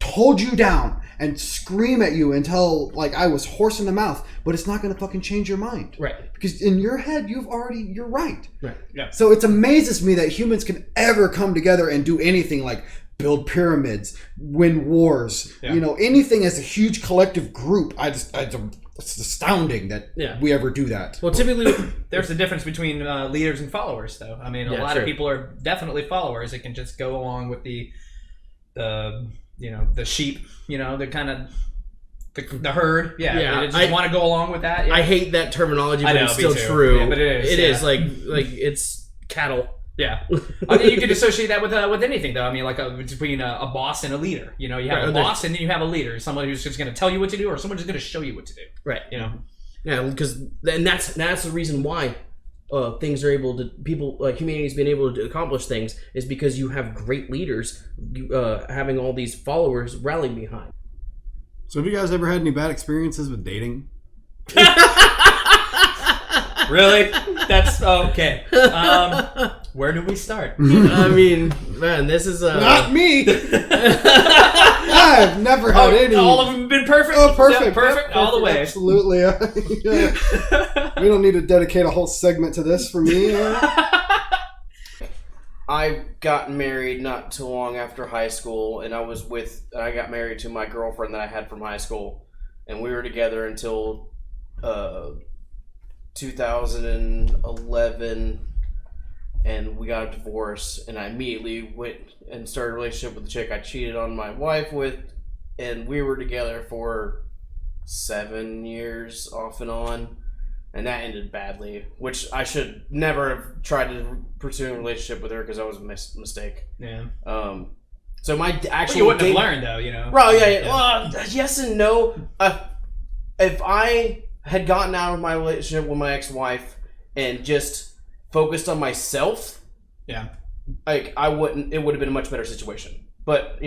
hold you down and scream at you until like I was hoarse in the mouth, but it's not going to fucking change your mind, right? Because in your head, you're right, right? Yeah. So it amazes me that humans can ever come together and do anything like build pyramids, win wars, anything as a huge collective group. It's astounding that we ever do that. Well, typically there's a difference between leaders and followers, though. I mean, a lot of people are definitely followers. It can just go along with the sheep. They're kind of the herd. They just want to go along with that. Yeah. I hate that terminology, but it's still true. Yeah, but it is. It is like it's cattle. Yeah, I mean, you could associate that with anything, though. I mean, like between a boss and a leader. You have a boss and then you have a leader, someone who's just going to tell you what to do, or someone who's going to show you what to do. Right. Yeah, because that's the reason why things are able to humanity's been able to accomplish things is because you have great leaders having all these followers rally behind. So, have you guys ever had any bad experiences with dating? Really? That's okay. Where do we start? I mean, man, this is not me. I've never had any. All of them have been perfect. Oh, perfect, yeah, perfect, all the way. Absolutely. We don't need to dedicate a whole segment to this for me. I got married not too long after high school, and I got married to my girlfriend that I had from high school, and we were together until 2011, and we got a divorce, and I immediately went and started a relationship with the chick I cheated on my wife with, and we were together for 7 years off and on, and that ended badly, which I should never have tried to pursue a relationship with her because that was a mistake. Yeah. So my actual you wouldn't have learned, though, Well, yeah. Well, yes and no. If I had gotten out of my relationship with my ex-wife and just focused on myself, like it would have been a much better situation. But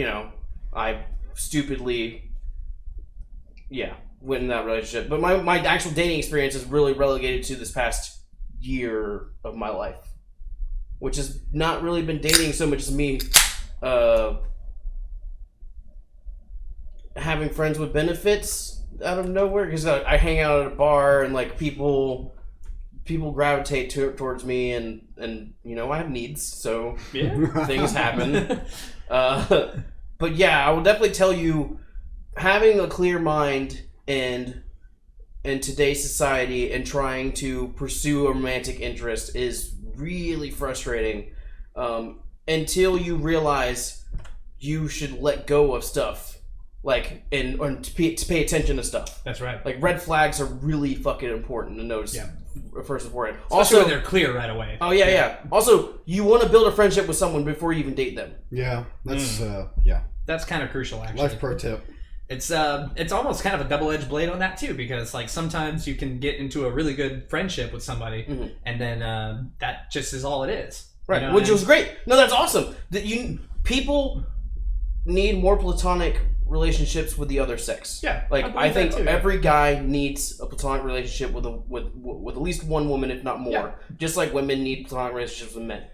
I stupidly went in that relationship. But my actual dating experience is really relegated to this past year of my life, which has not really been dating so much as me having friends with benefits out of nowhere, because I hang out at a bar and like people gravitate towards me, and I have needs, so things happen. But yeah, I will definitely tell you, having a clear mind and in today's society and trying to pursue a romantic interest is really frustrating until you realize you should let go of stuff. Like, and to pay attention to stuff. That's right. Like, red flags are really fucking important to notice first and foremost. Also, when they're clear right away. Oh, yeah. Also, you want to build a friendship with someone before you even date them. Yeah, that's, That's kind of crucial, actually. Life pro tip. It's almost kind of a double-edged blade on that, too, because, like, sometimes you can get into a really good friendship with somebody, and then that just is all it is. Right, which was great. No, that's awesome. People need more platonic relationships with the other sex. Yeah, like I think every guy needs a platonic relationship with at least one woman, if not more. Just like women need platonic relationships with men.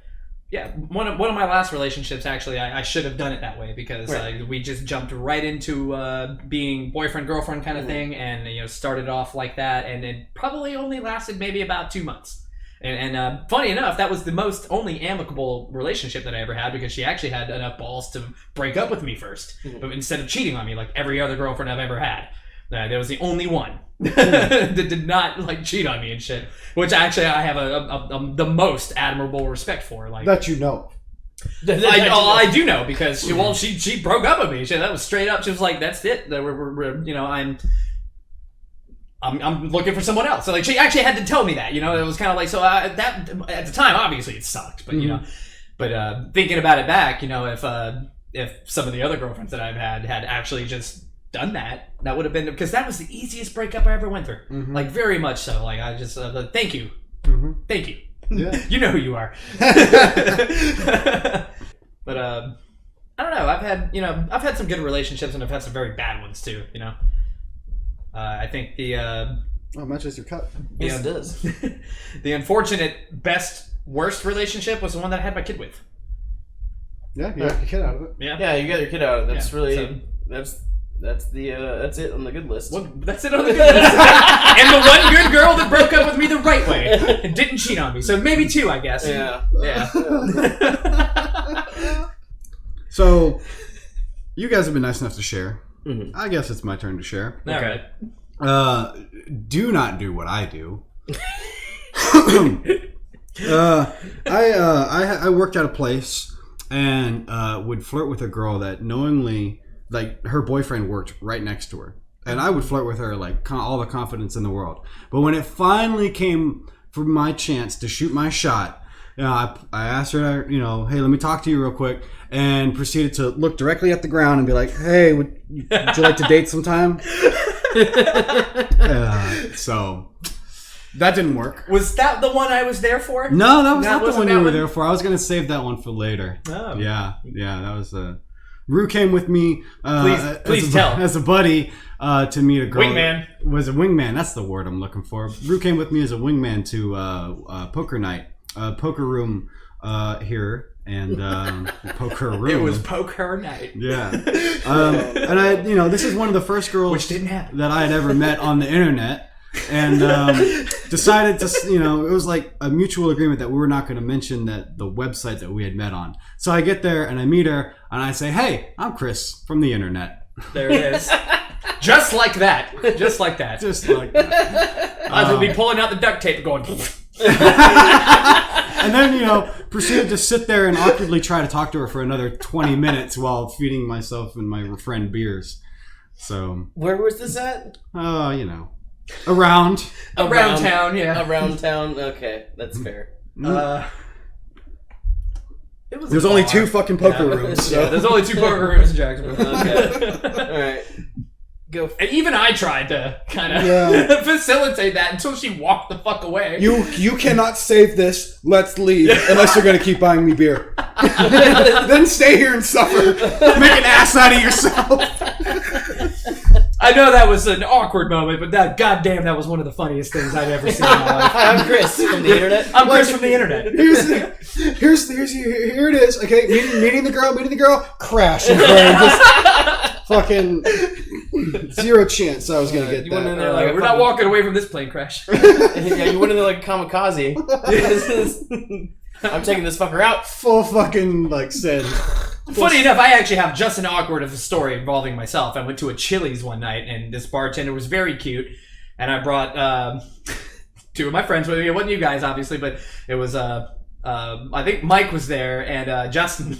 Yeah, one of my last relationships, actually, I should have done it that way because we just jumped right into being boyfriend-girlfriend kind of thing, and started off like that, and it probably only lasted maybe about 2 months. And funny enough, that was the most only amicable relationship that I ever had because she actually had enough balls to break up with me first, but instead of cheating on me like every other girlfriend I've ever had. There was the only one that did not like cheat on me and shit, which actually I have the most admirable respect for. Like that you know. I do know because she broke up with me. That was straight up. She was like, "That's it. I'm looking for someone else." So like she actually had to tell me that. It was kind of like so that at the time obviously it sucked, but but thinking about it back, if some of the other girlfriends that I've had actually just done that would have been because that was the easiest breakup I ever went through. Like very much so. Like I just thank you. Yeah. You know who you are. But I don't know. I've had some good relationships and I've had some very bad ones too. I think the matches your cup. Yes, it does. The unfortunate worst relationship was the one that I had my kid with. Yeah, you got your kid out of it. Yeah, you got your kid out of it. That's really that's it on the good list. Well, that's it on the good list. And the one good girl that broke up with me the right way and didn't cheat on me. So maybe 2, I guess. Yeah. So, you guys have been nice enough to share. I guess it's my turn to share. All right. Do not do what I do. I worked at a place and would flirt with a girl that knowingly, like her boyfriend worked right next to her, and I would flirt with her like all the confidence in the world. But when it finally came for my chance to shoot my shot, I asked her, hey, let me talk to you real quick, and proceeded to look directly at the ground and be like, hey, would you like to date sometime? So that didn't work. Was that the one I was there for? No, that was not the one you were there for. I was going to save that one for later. Oh. Yeah, that was Rue came with me please tell. As a buddy to meet a girl. Wingman. Was a wingman. That's the word I'm looking for. Rue came with me as a wingman to poker night. Poker room here. And poker room. It was poker night. Yeah. And I, this is one of the first girls which didn't happen. That I had ever met on the internet. And decided to, it was like a mutual agreement that we were not going to mention that the website that we had met on. So I get there and I meet her and I say, hey, I'm Chris from the internet. There it is. Just like that. Just like that. I would be pulling out the duct tape and going... And then, proceeded to sit there and awkwardly try to talk to her for another 20 minutes while feeding myself and my friend beers. So... Where was this at? Around town, yeah. Around town, okay. That's fair. There's only 2 fucking poker rooms. So. Yeah, there's only 2 poker rooms in Jacksonville. Okay. Alright. Go. Even I tried to kind of facilitate that until she walked the fuck away. You cannot save this. Let's leave. Unless you're going to keep buying me beer. Then stay here and suffer. Make an ass out of yourself. I know that was an awkward moment, but goddamn, that was one of the funniest things I've ever seen in my life. Hi, I'm Chris from the internet. I'm Chris from the internet. Here it is. Okay, meeting the girl, crash and burn. Just fucking zero chance I was gonna get that. There we're not walking away from this plane crash. Yeah, you went in there like kamikaze. I'm taking this fucker out. Full fucking sin. Funny enough, I actually have just an awkward of a story involving myself. I went to a Chili's one night, and this bartender was very cute, and I brought 2 of my friends with me. It wasn't you guys, obviously, but it was I think Mike was there, and Justin.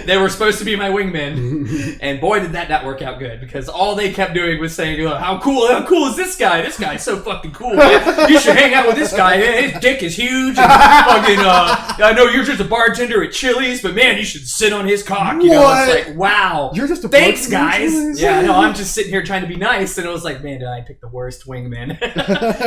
They were supposed to be my wingmen, and boy, did that not work out good, because all they kept doing was saying, how cool is this guy? This guy's so fucking cool, man. You should hang out with this guy. His dick is huge, and fucking, I know you're just a bartender at Chili's, but man, you should sit on his cock. It's like, wow. You're just a thanks, guys. Yeah, no, I'm just sitting here trying to be nice, and it was like, man, did I pick the worst wingman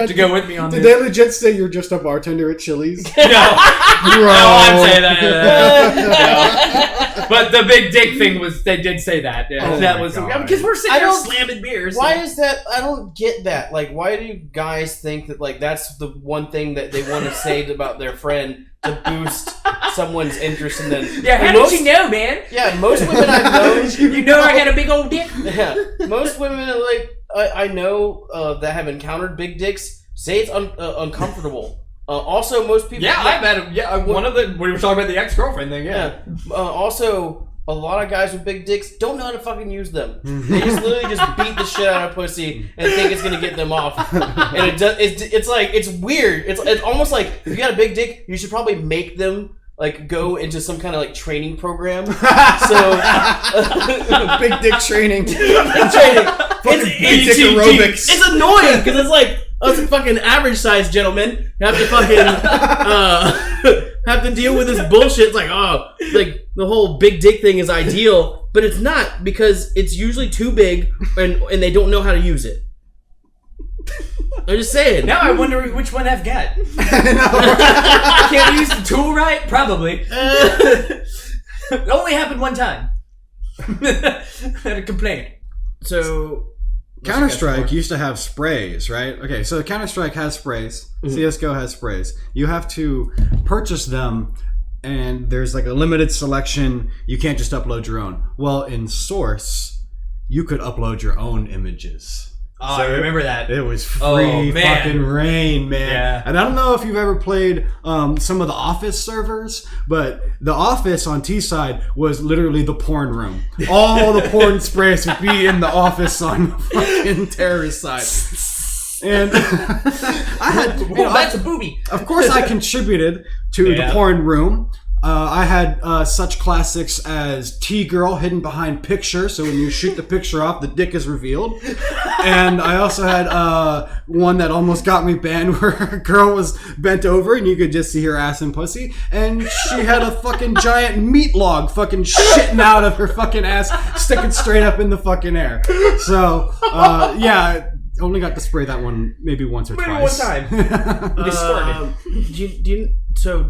to go with me on this? Did they legit say you're just a bartender at Chili's? No. Bro. No, I'm saying that. No. But the big dick thing was, they did say that. Yeah, Oh that my was God. because we're sitting I there don't- slamming beers. Why is that? I don't get that. Like, why do guys think that like that's the one thing that they want to say about their friend to boost someone's interest in them? Yeah, how Like, did you know, man? Yeah, most women I've known. You know I had a big old dick. Yeah, most women like I know that have encountered big dicks say it's uncomfortable. Also, most people. Yeah, I met him. Yeah, one of the we were talking about the ex-girlfriend thing. Yeah. Also, a lot of guys with big dicks don't know how to fucking use them. They just literally just beat the shit out of pussy and think it's gonna get them off. And it does. It's like it's weird. It's almost like if you got a big dick, you should probably make them like go into some kind of like training program. So Big dick training. training. Fucking big dick aerobics. It's annoying because it's like us fucking average sized gentlemen have to fucking have to deal with this bullshit. It's like, oh, like the whole big dick thing is ideal, but it's not because it's usually too big and they don't know how to use it. I'm just saying. Now I wonder which one I've got. I Can't use the tool right? Probably. It only happened one time. I had a complaint. So Counterstrike used to have sprays, right? Okay, so Counterstrike has sprays. CSGO has sprays. You have to purchase them, and there's like a limited selection. You can't just upload your own. Well, in Source, you could upload your own images. Oh, I remember that. It was free Oh, man. fucking reign, man. Yeah. And I don't know if you've ever played some of the Office servers, but the Office on T-side was literally the porn room. All the porn sprays would be in the Office on fucking terrorist side. And I had, you know, That's a booby. of course, I contributed to Yeah. the porn room. I had such classics as T-Girl hidden behind picture, so when you shoot the picture off, the dick is revealed. And I also had one that almost got me banned where a girl was bent over and you could just see her ass and pussy. And she had a fucking giant meat log fucking shitting out of her fucking ass, sticking straight up in the fucking air. So, yeah, only got to spray that one maybe once or Maybe twice. one time. Distorted.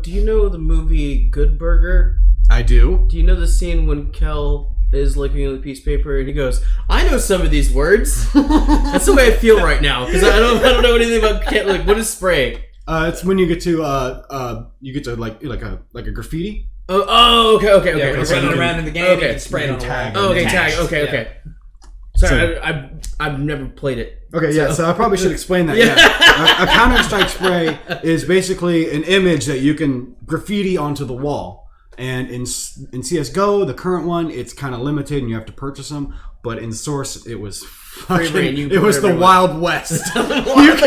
Do you know the movie Good Burger? I do. Do you know the scene when Kel is looking at the piece of paper and he goes, "I know some of these words." That's the way I feel right now because I don't know anything about like what is spray. It's when you get to like a graffiti. Oh, okay. Yeah, we're running around in the game. Okay. You can spray it on the Tag. wall. Oh, okay, tag. Tags. Okay, Yeah. okay. Sorry, I've never played it. Okay, yeah. So I probably should explain that. Yeah. Yeah, a Counter-Strike spray is basically an image that you can graffiti onto the wall. And in CS:GO, the current one, it's kind of limited, and you have to purchase them. But in Source, it was fucking, reign, you it was put the whatever Wild West. You can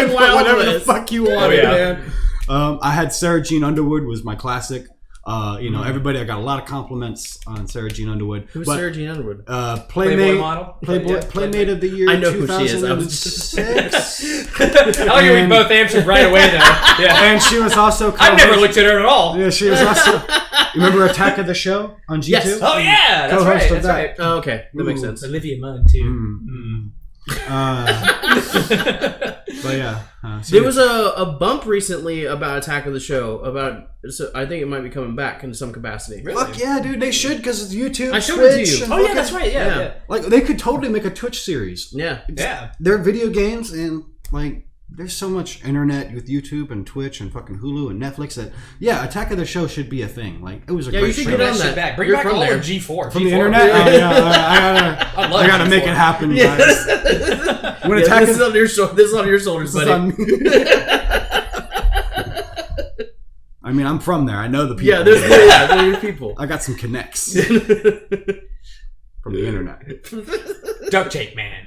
put Wild whatever the West. fuck you wanted, yeah. man. I had Sarah Jean Underwood was my classic. Everybody, I got a lot of compliments on Sarah Jean Underwood. Who's But, Sarah Jean Underwood? Playboy model? Playboy, Yeah, Playmate of the Year. I know who she is. I was 2006. I like how we both answered right away, though. Yeah. And she was also. I've never looked at her at all. Yeah, she was also. Remember Attack of the Show on G2? Yes. Oh, yeah. That's Co-host right. of That's that. right. Oh, okay, that makes Ooh. sense. Olivia Munn, too. But yeah. So There was a bump recently about Attack of the Show. So I think it might be coming back in some capacity. Really? Fuck yeah, dude. They should because it's YouTube. I showed it to Twitch, you. and Oh, yeah, fucking- that's right. Yeah. Yeah. Yeah. Like, they could totally make a Twitch series. Yeah. Yeah. They're video games and, like, there's so much internet with YouTube and Twitch and fucking Hulu and Netflix that, yeah, Attack of the Show should be a thing. Like, it was a Yeah, great you should show. get Bring on that shit that. back. Bring You're back from all there. of G4. From the G4. internet? Oh, yeah, I love gotta make G4. it happen, Yes. guys. When Yeah, Attack this is on your this is on your shoulders, This is buddy. on me. I mean, I'm from there. I know the people. Yeah, they're your people. I got some connects from the internet. Duct tape man.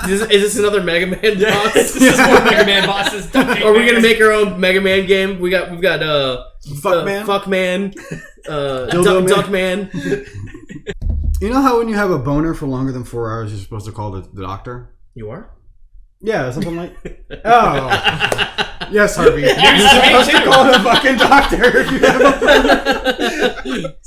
Is this another Mega Man boss? This is more Mega Man bosses. Duct tape Are we man. gonna make our own Mega Man game? We've got Fuckman? Fuckman, Dildo Duck Man. You know how when you have a boner for longer than 4 hours, you're supposed to call the doctor? You are? Yeah, something like. Oh, yes, Harvey. You're supposed to call the fucking doctor if you have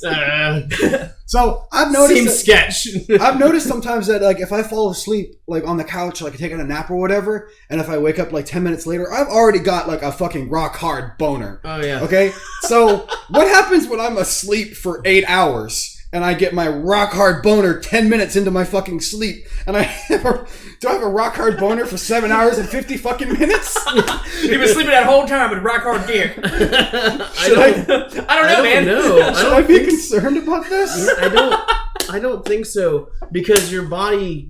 a So I've noticed. Seems sketch. I've noticed sometimes that like if I fall asleep like on the couch, like taking a nap or whatever, and if I wake up like 10 minutes later, I've already got like a fucking rock hard boner. Oh yeah. Okay, so what happens when I'm asleep for 8 hours? And I get my rock hard boner 10 minutes into my fucking sleep. And do I have a rock hard boner for 7 hours and 50 fucking minutes? He was sleeping that whole time with a rock hard dick. I don't know, man. Should I be concerned about this? I don't think so, because your body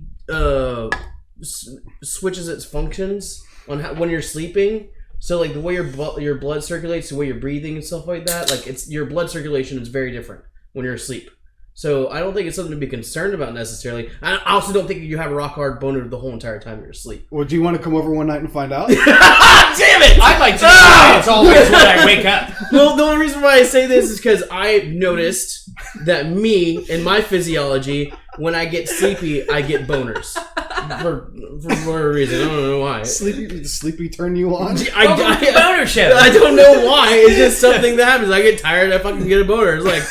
switches its functions on when you're sleeping. So like the way your blood circulates, the way you're breathing and stuff like that, like your blood circulation is very different when you're asleep. So I don't think it's something to be concerned about necessarily. I also don't think you have a rock hard boner the whole entire time you're asleep. Well, do you want to come over one night and find out? Damn it! I'd like to know. It's always when I wake up. Well, the only reason why I say this is because I've noticed that me and my physiology, when I get sleepy, I get boners. For whatever reason. I don't know why. Sleepy turn you on? Boner show. I don't know why. It's just something that happens. I get tired, I fucking get a boner. It's like,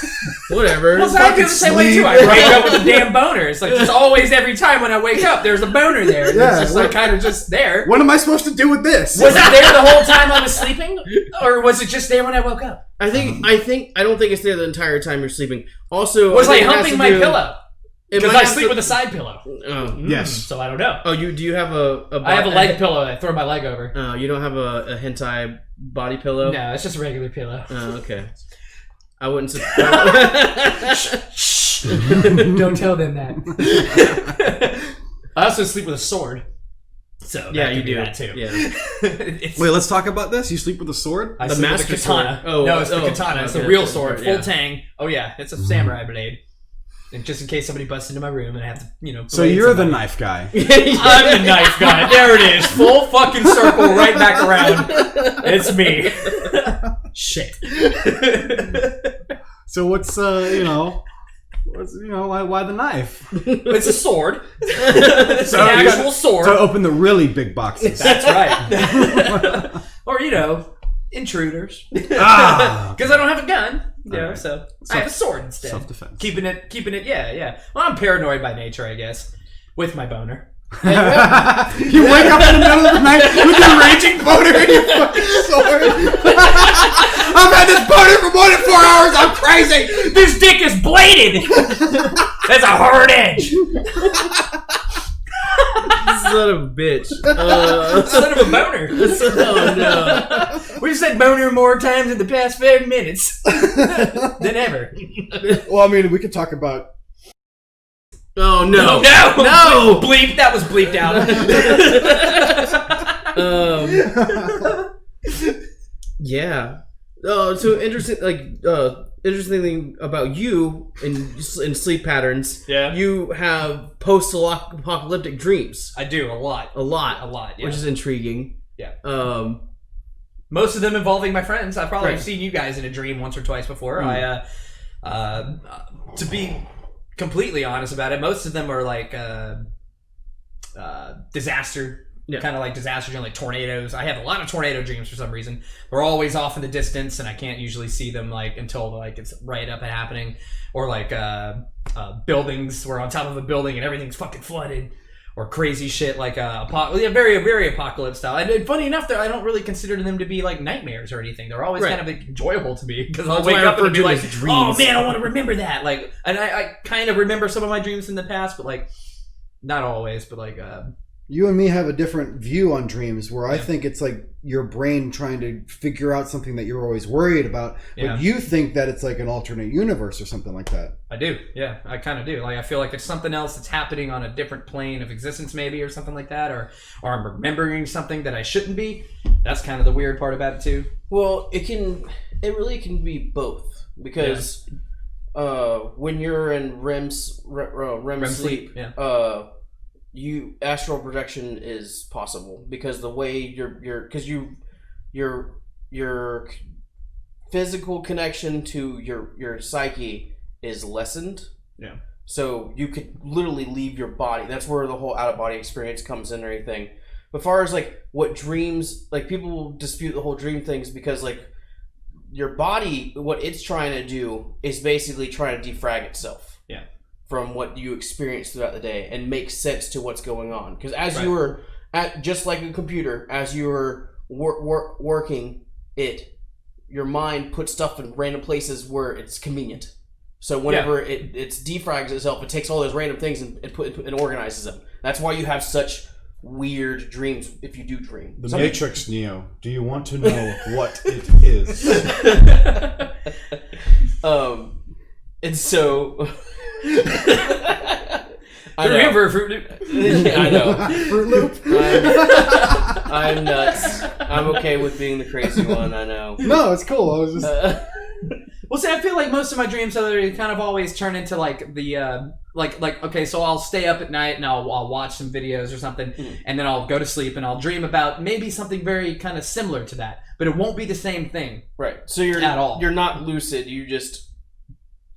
whatever. Well, I feel the same way too. I wake up with a damn boner. It's like just always every time when I wake up, there's a boner there. Yeah, it's just like kind of just there. What am I supposed to do with this? Was it there the whole time I was sleeping, or was it just there when I woke up? I don't think it's there the entire time you're sleeping. Also, Was I humping my pillow? Because I sleep with with a side pillow. Oh, yes. So I don't know. Oh, do you have a I have a leg pillow. I throw my leg over. Oh, you don't have a hentai body pillow? No, it's just a regular pillow. Oh, okay. I wouldn't. Shh. Don't tell them that. I also sleep with a sword. So yeah, that you could be do that too. Yeah. Wait, let's talk about this. You sleep with a sword? I The sleep with master a katana. sword. Oh, no, it's the oh, katana. It's okay, the real that's sword, different, full yeah. tang. Oh yeah, it's a samurai blade. And just in case somebody busts into my room and I have to, So you're the knife guy. I'm the knife guy. There it is. Full fucking circle right back around. It's me. Shit. So what's why the knife? It's a sword. It's an actual sword. So open the really big boxes. That's right. Or intruders. Because Ah. I don't have a gun. Alright. So I have a sword instead. Self-defense. Keeping it. Yeah. Well, I'm paranoid by nature, I guess, with my boner. You wake up in the middle of the night with your raging boner and your fucking sword. I've had this boner for more than 4 hours. I'm crazy. This dick is bladed. That's a hard edge. Son of a bitch. Son of a boner. Oh no. We said boner more times in the past 5 minutes than ever. Well, I mean, we could talk about. Oh no. No. Bleep. That was bleeped out. Yeah. So interesting. Interesting thing about you in sleep patterns. Yeah. You have post-apocalyptic dreams. I do a lot. A lot. Yeah. Which is intriguing. Yeah. Most of them involving my friends. I've probably Right. seen you guys in a dream once or twice before. To be completely honest about it, most of them are like disaster. Yeah. Kind of like disasters, like tornadoes. I have a lot of tornado dreams for some reason. They're always off in the distance, and I can't usually see them until it's right up and happening. Or buildings. We're on top of a building and everything's fucking flooded. Or crazy shit very, very apocalypse style. And funny enough, I don't really consider them to be like nightmares or anything. They're always Right. kind of enjoyable to me because I'll That's wake why I up and refer be to like, them as dreams. "Oh man, I want to remember that." And I kind of remember some of my dreams in the past, but not always. But You and me have a different view on dreams where I think it's like your brain trying to figure out something that you're always worried about. But Yeah. you think that it's like an alternate universe or something like that. I do, yeah, I kind of do. I feel like there's something else that's happening on a different plane of existence, maybe, or something like that, or I'm remembering something that I shouldn't be. That's kind of the weird part about it too. Well, it really can be both because when you're in REM sleep, yeah. Astral projection is possible because the way your physical connection to your psyche is lessened. Yeah. So you could literally leave your body. That's where the whole out of body experience comes in and everything. as far as like what dreams, like people will dispute the whole dream things because like your body, what it's trying to do is basically trying to defrag itself. Yeah. From what you experience throughout the day and make sense to what's going on. Because as you were just like a computer, as you were working it, your mind puts stuff in random places where it's convenient. So whenever it defrags itself, it takes all those random things and organizes them. That's why you have such weird dreams if you do dream. The Matrix, Neo. Do you want to know what it is? And so... Fruit Loop. Yeah, I know. Fruit Loop? I'm nuts. I'm okay with being the crazy one, I know. No, it's cool. I was just... Well, see, I feel like most of my dreams are kind of always turn into like the okay, so I'll stay up at night and I'll watch some videos or something, and then I'll go to sleep and I'll dream about maybe something very kind of similar to that, but it won't be the same thing. Right. So you're at all. You're not lucid. You just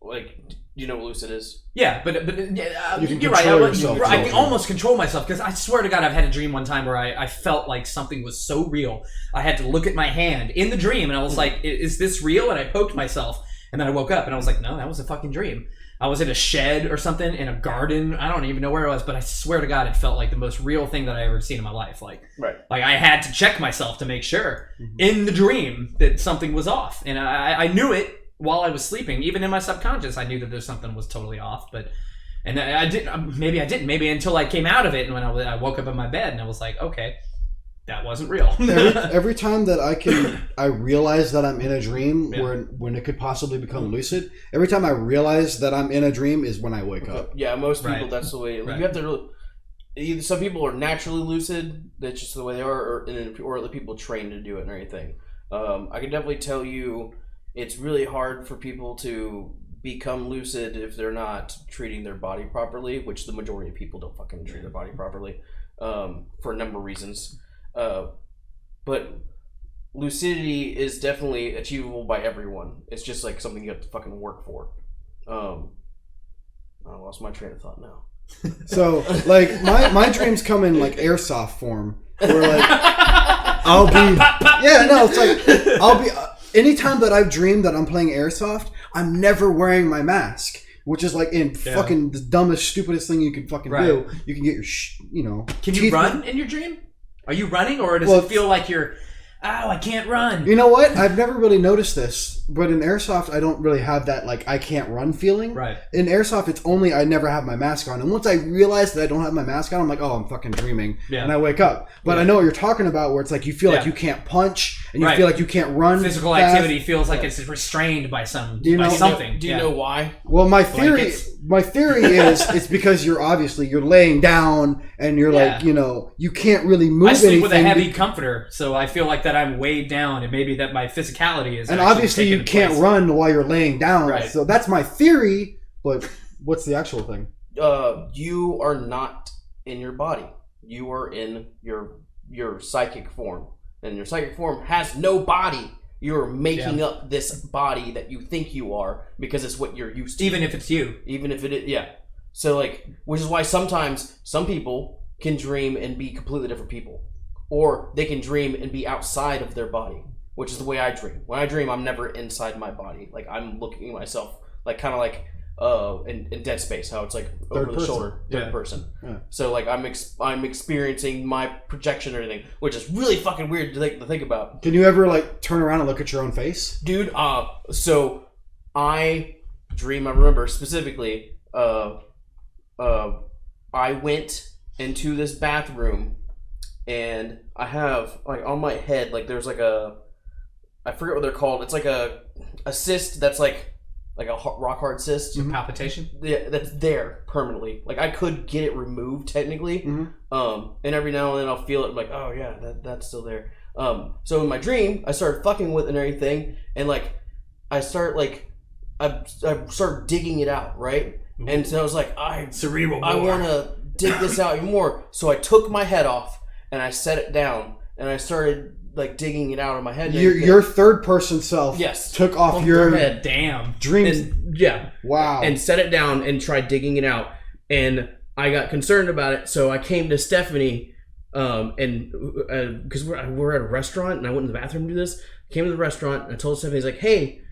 like. You know what lucid is? Yeah, but you're right. I can almost control myself because I swear to God, I've had a dream one time where I felt like something was so real. I had to look at my hand in the dream and I was like, is this real? And I poked myself and then I woke up and I was like, no, that was a fucking dream. I was in a shed or something in a garden. I don't even know where I was, but I swear to God, it felt like the most real thing that I ever seen in my life. Like I had to check myself to make sure in the dream that something was off. And I knew it. While I was sleeping, even in my subconscious, I knew that there's something was totally off. And I didn't. Maybe I didn't. Maybe until I came out of it, and when I woke up in my bed, and I was like, okay, that wasn't real. every time that I realize that I'm in a dream, when it could possibly become lucid. Every time I realize that I'm in a dream is when I wake up. Yeah, most people that's the way. You have to really. Either some people are naturally lucid. That's just the way they are, or the people trained to do it and everything. I can definitely tell you. It's really hard for people to become lucid if they're not treating their body properly, which the majority of people don't fucking treat their body properly for a number of reasons. But lucidity is definitely achievable by everyone. It's just like something you have to fucking work for. I lost my train of thought now. So, like, my dreams come in, like, airsoft form. Where, like, I'll be... Yeah, no, it's like, I'll be... Anytime that I've dreamed that I'm playing airsoft, I'm never wearing my mask, which is like fucking the dumbest, stupidest thing you can fucking do. You can get your, Can you run in your dream? Are you running, or does it feel like you're? Oh, I can't run. You know what? I've never really noticed this, but in airsoft, I don't really have that like I can't run feeling. Right. In airsoft, it's only I never have my mask on, and once I realize that I don't have my mask on, I'm like, oh, I'm fucking dreaming, and I wake up. But I know what you're talking about, where it's like you feel like you can't punch, and you feel like you can't run. Physical activity feels like it's restrained by something. Do you know why? Well, my theory is it's because you're laying down and you're like, you can't really move. I sleep anything with a heavy comforter, so I feel like that I'm weighed down, and maybe that my physicality is. And obviously, you can't run while you're laying down. Right. So that's my theory. But what's the actual thing? You are not in your body. You are in your psychic form, and your psychic form has no body. You're making up this body that you think you are because it's what you're used to. Even if it's you. Even if it is, yeah. So, like, which is why sometimes some people can dream and be completely different people. Or they can dream and be outside of their body, which is the way I dream. When I dream, I'm never inside my body. Like, I'm looking at myself, like, kind of like in Dead Space, how it's like over the shoulder, third person. Yeah. So, like, I'm experiencing my projection and everything, which is really fucking weird to think about. Can you ever, like, turn around and look at your own face? Dude, so I dream, I remember specifically, I went into this bathroom and I have, like, on my head, like, there's like I forget what they're called. It's like a cyst that's like a rock hard cyst. Palpitation? Yeah, that's there permanently. Like, I could get it removed technically. And every now and then I'll feel it. I'm like, oh yeah, that's still there. So in my dream, I started fucking with it and everything, and like I start digging it out, right? And so I was like, I want to dig this out even more. So I took my head off and I set it down and I started like digging it out of my head. Your third person self took off your head. Damn. Dreams. Wow. And set it down and tried digging it out. And I got concerned about it. So I came to Stephanie and because we're at a restaurant, and I went to the bathroom to do this. Came to the restaurant, and I told Stephanie, he's like, "Hey,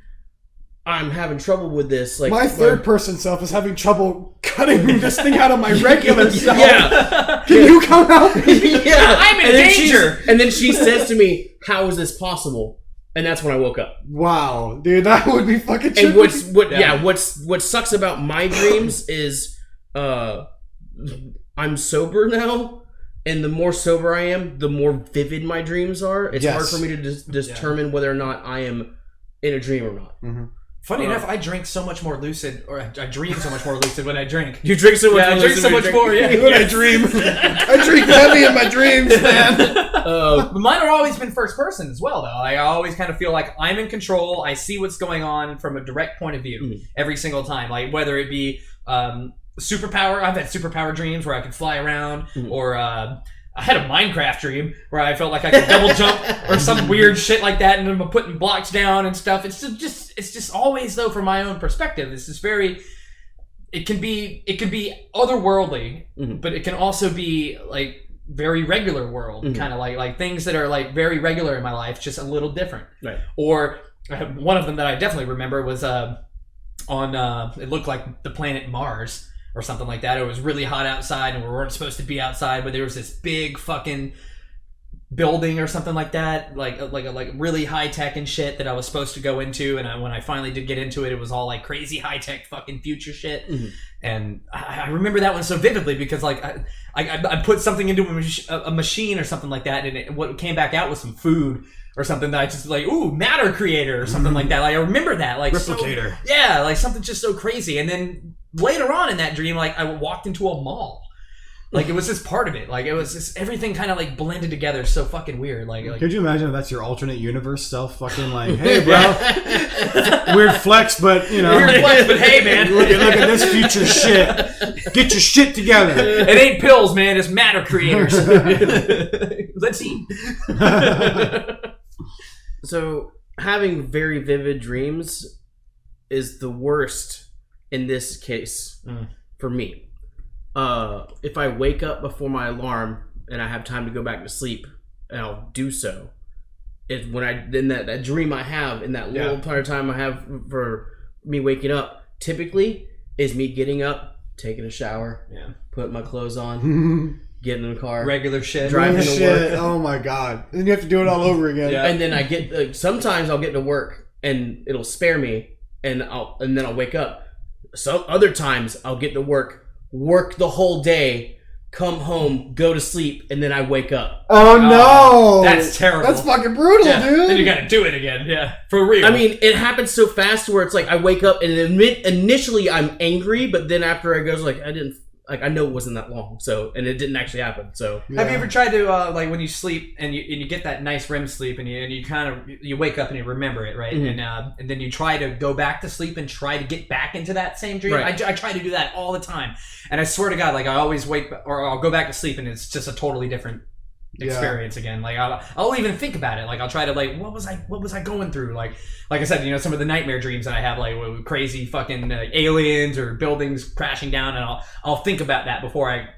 I'm having trouble with this." Like, my third person self is having trouble cutting this thing out of my regular self. Yeah, Can you come help me? yeah, I'm in danger. And then she says to me, "How is this possible?" And that's when I woke up. Wow, dude, that would be fucking trippy. And what sucks about my dreams is I'm sober now. And the more sober I am, the more vivid my dreams are. It's hard for me to determine whether or not I am in a dream or not. Mm-hmm. Funny enough, I drink so much more lucid, or I dream so much more lucid when I drink. You drink so much more I drink so much more, yeah. When I dream. I drink heavy in my dreams, man. But mine have always been first person as well, though. I always kind of feel like I'm in control. I see what's going on from a direct point of view every single time. Like, whether it be... superpower. I've had superpower dreams where I could fly around, or I had a Minecraft dream where I felt like I could double jump or some weird shit like that, and I'm putting blocks down and stuff. It's just always, though, from my own perspective. This is very. It can be otherworldly, but it can also be like very regular world, kind of like things that are like very regular in my life, just a little different. Right. Or one of them that I definitely remember was on it looked like the planet Mars or something like that. It was really hot outside and we weren't supposed to be outside, but there was this big fucking building or something like that, like really high tech and shit that I was supposed to go into, and when I finally did get into it, it was all like crazy high tech fucking future shit. And I remember that one so vividly because like I put something into a machine or something like that, and what came back out was some food or something that I just like, ooh, matter creator or something like that. Like, I remember that, like, replicator. Yeah, like something just so crazy. And then later on in that dream, like, I walked into a mall. Like, it was just part of it. Like, it was just everything kind of like blended together. So fucking weird. Like, could you imagine if that's your alternate universe self? Fucking like, hey, bro, weird flex, but you know, weird flex, but hey, man, look at this future shit. Get your shit together. It ain't pills, man. It's matter creators. Let's eat. So having very vivid dreams is the worst in this case for me. If I wake up before my alarm and I have time to go back to sleep, and I'll do so. It's when that dream I have in that little part of time I have for me waking up, typically is me getting up, taking a shower, putting my clothes on, getting in the car, regular shit, driving to work. Oh my god! Then you have to do it all over again. Yeah. And then I get sometimes I'll get to work and it'll spare me, and then I'll wake up. So other times I'll get to work the whole day, come home, go to sleep, and then I wake up. Oh no! That's terrible. That's fucking brutal, dude. Then you gotta do it again. Yeah, for real. I mean, it happens so fast where it's like I wake up and initially I'm angry, but then after I goes like I know it wasn't that long, so, and it didn't actually happen. So have you ever tried to like when you sleep and you get that nice REM sleep and you kind of you wake up and you remember it, right? And then you try to go back to sleep and try to get back into that same dream. Right. I try to do that all the time, and I swear to God, like I always wake or I'll go back to sleep and it's just a totally different experience again. Like I'll even think about it. Like I'll try to like what was I going through? Like I said, you know, some of the nightmare dreams that I have, like with crazy fucking aliens or buildings crashing down, and I'll think about that before I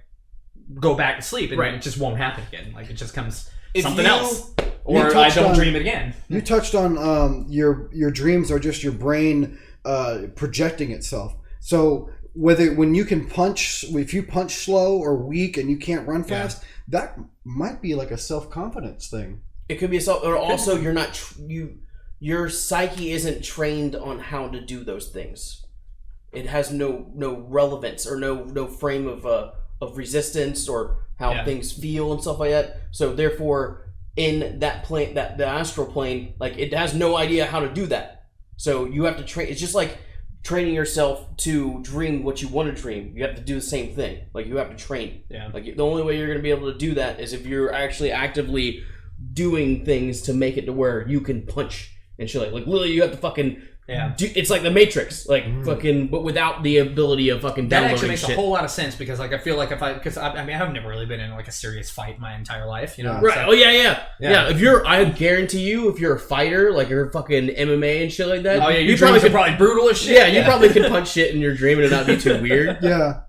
go back to sleep, and then it just won't happen again. Like it just comes something else, or I don't dream it again. You touched on your dreams are just your brain projecting itself. So when you can punch, if you punch slow or weak and you can't run fast, that might be like a self-confidence thing. It could be or also you're not your psyche isn't trained on how to do those things. It has no relevance or no frame of resistance or how things feel and stuff like that. So therefore, in that plane, the astral plane, like it has no idea how to do that. So you have to train. It's just like training yourself to dream what you want to dream. You have to do the same thing. Like you have to train. Yeah. Like the only way you're going to be able to do that is if you're actually actively doing things to make it to where you can punch and shit. Like literally, you have to fucking. Yeah. It's like the Matrix, like fucking, but without the ability of fucking downloading that actually makes shit. A whole lot of sense because like I feel like because I mean I've never really been in like a serious fight my entire life, you know. Right? So, oh yeah. If I guarantee you, if you're a fighter, like you're fucking MMA and shit like that. Oh yeah, you probably brutal as shit. Yeah, you probably could punch shit in your dream and it not be too weird. Yeah.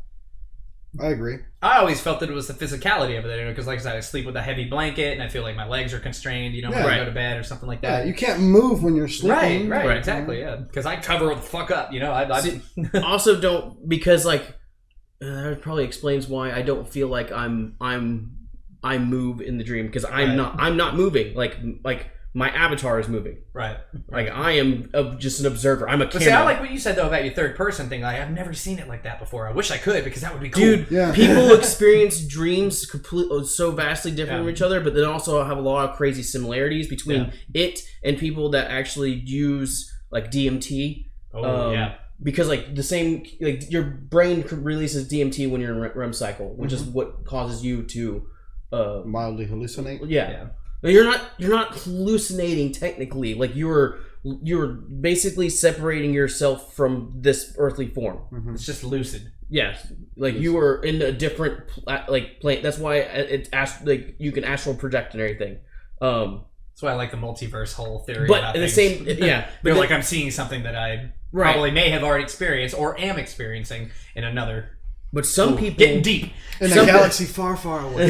I agree. I always felt that it was the physicality of it, because like I said, I sleep with a heavy blanket, and I feel like my legs are constrained, when I go to bed or something like that. Yeah, you can't move when you're sleeping. Right, exactly, yeah. Because I cover the fuck up, See, also don't, because like that probably explains why I don't feel like I move in the dream, because I'm not moving. Like my avatar is moving. Right. Like I am just an observer. I'm a camera. See, I like what you said though about your third person thing. Like I've never seen it like that before. I wish I could, because that would be cool. Dude, people experience dreams so vastly different from each other, but then also have a lot of crazy similarities between it and people that actually use like DMT. Because like the same, like your brain releases DMT when you're in REM cycle, which is what causes you to mildly hallucinate. Yeah. You're not hallucinating technically. Like you're basically separating yourself from this earthly form. Mm-hmm. It's just lucid. Yes, like you are in a different like plane. That's why it's like you can astral project and everything. That's why I like the multiverse whole theory. But about the things. same, yeah. Feel like I'm seeing something that I probably may have already experienced or am experiencing in another. But some people getting deep in a galaxy far, far away.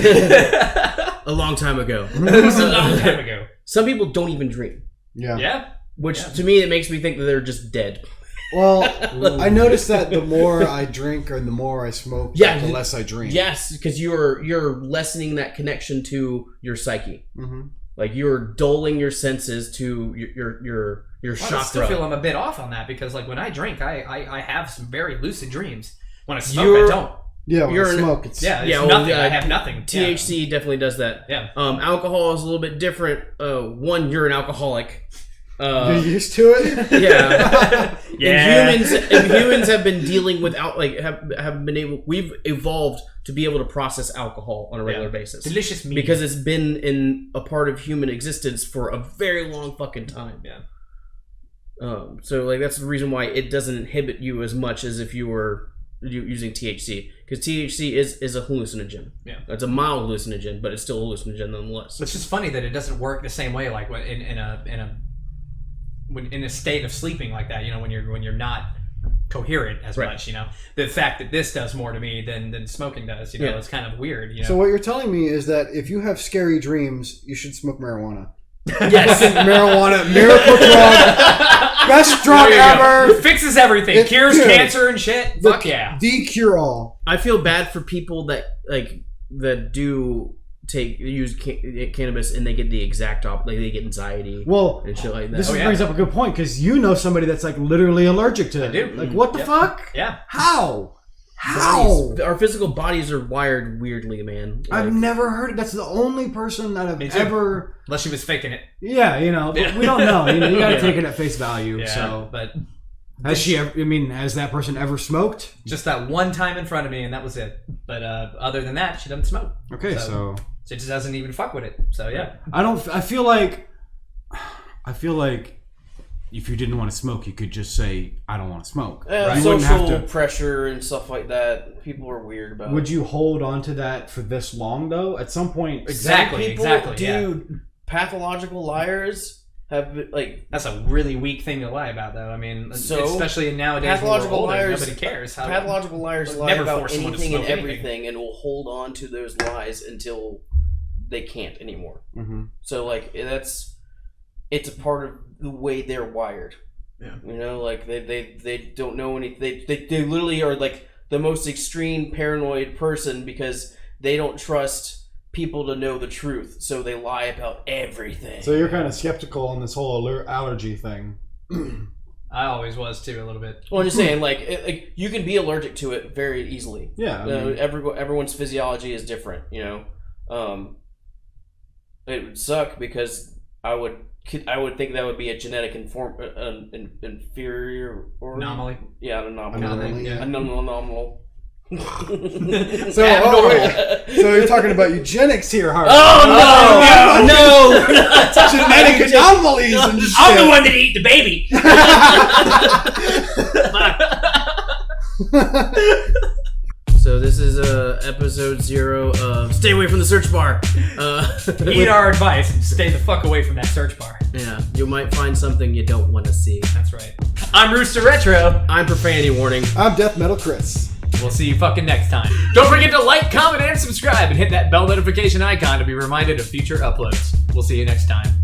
A long time ago. It was a long time ago. Some people don't even dream. Yeah. Which to me, it makes me think that they're just dead. Well, I noticed that the more I drink or the more I smoke, the less I dream. Yes, because you're lessening that connection to your psyche. Mm-hmm. Like you're dulling your senses to your chakra. I still feel I'm a bit off on that, because like when I drink, I have some very lucid dreams. When I smoke, I don't. Yeah, when I smoke, it's nothing. I have nothing. THC definitely does that. Yeah. Alcohol is a little bit different. One, you're an alcoholic. You're used to it. Yeah. Yeah. And humans have been dealing with have been able. We've evolved to be able to process alcohol on a regular basis. Delicious meat. Because it's been in a part of human existence for a very long fucking time. Yeah. So like that's the reason why it doesn't inhibit you as much as if you were using THC, because THC is a hallucinogen. Yeah, it's a mild hallucinogen, but it's still a hallucinogen nonetheless. It's just funny that it doesn't work the same way, like when in a state of sleeping like that. When you're not coherent as much. The fact that this does more to me than smoking does. It's kind of weird. So what you're telling me is that if you have scary dreams, you should smoke marijuana. Yes, marijuana, miracle drug, best drug ever. It fixes everything, it cures cancer and shit. Fuck yeah, the cure all. I feel bad for people that do use cannabis and they get the exact opposite. Like they get anxiety. Well, and shit like that. This brings up a good point, because you know somebody that's like literally allergic to it. I do. Like what the fuck? Yeah. How? Our physical bodies are wired weirdly, man. I've never heard it. That's the only person that I've ever. Unless she was faking it. Yeah, but we don't know. You gotta take it at face value. Yeah, so, but has she ever? Has that person ever smoked? Just that one time in front of me, and that was it. But other than that, she doesn't smoke. Okay, so she just doesn't even fuck with it. So yeah, I feel like if you didn't want to smoke, you could just say, I don't want to smoke. Right? Social pressure and stuff like that. People are weird about it. Would you hold on to that for this long, though? At some point... Exactly. Dude, pathological liars have that's a really weak thing to lie about, though. Especially in nowadays when we're older, nobody cares. Pathological liars lie about anything and everything and will hold on to those lies until they can't anymore. Mm-hmm. So, it's a part of the way they're wired. Yeah. They don't know anything. They literally are like the most extreme paranoid person because they don't trust people to know the truth, so they lie about everything. So you're kind of skeptical on this whole allergy thing. I always was too, a little bit. Well, I'm just saying, you can be allergic to it very easily. Yeah, everyone's physiology is different. It would suck because I would think that would be a genetic inferior or anomaly. Yeah, an anomaly. Yeah. Anomal. So you're talking about eugenics here, Harvey? Oh no! Genetic anomalies and shit. I'm the one that ate the baby. So this is episode 0 of Stay Away from the Search Bar. Heed our advice and stay the fuck away from that search bar. Yeah, you might find something you don't want to see. That's right. I'm RoosterRetro. I'm Profanity Warning. I'm Death Metal Chris. we'll see you fucking next time. Don't forget to like, comment, and subscribe, and hit that bell notification icon to be reminded of future uploads. We'll see you next time.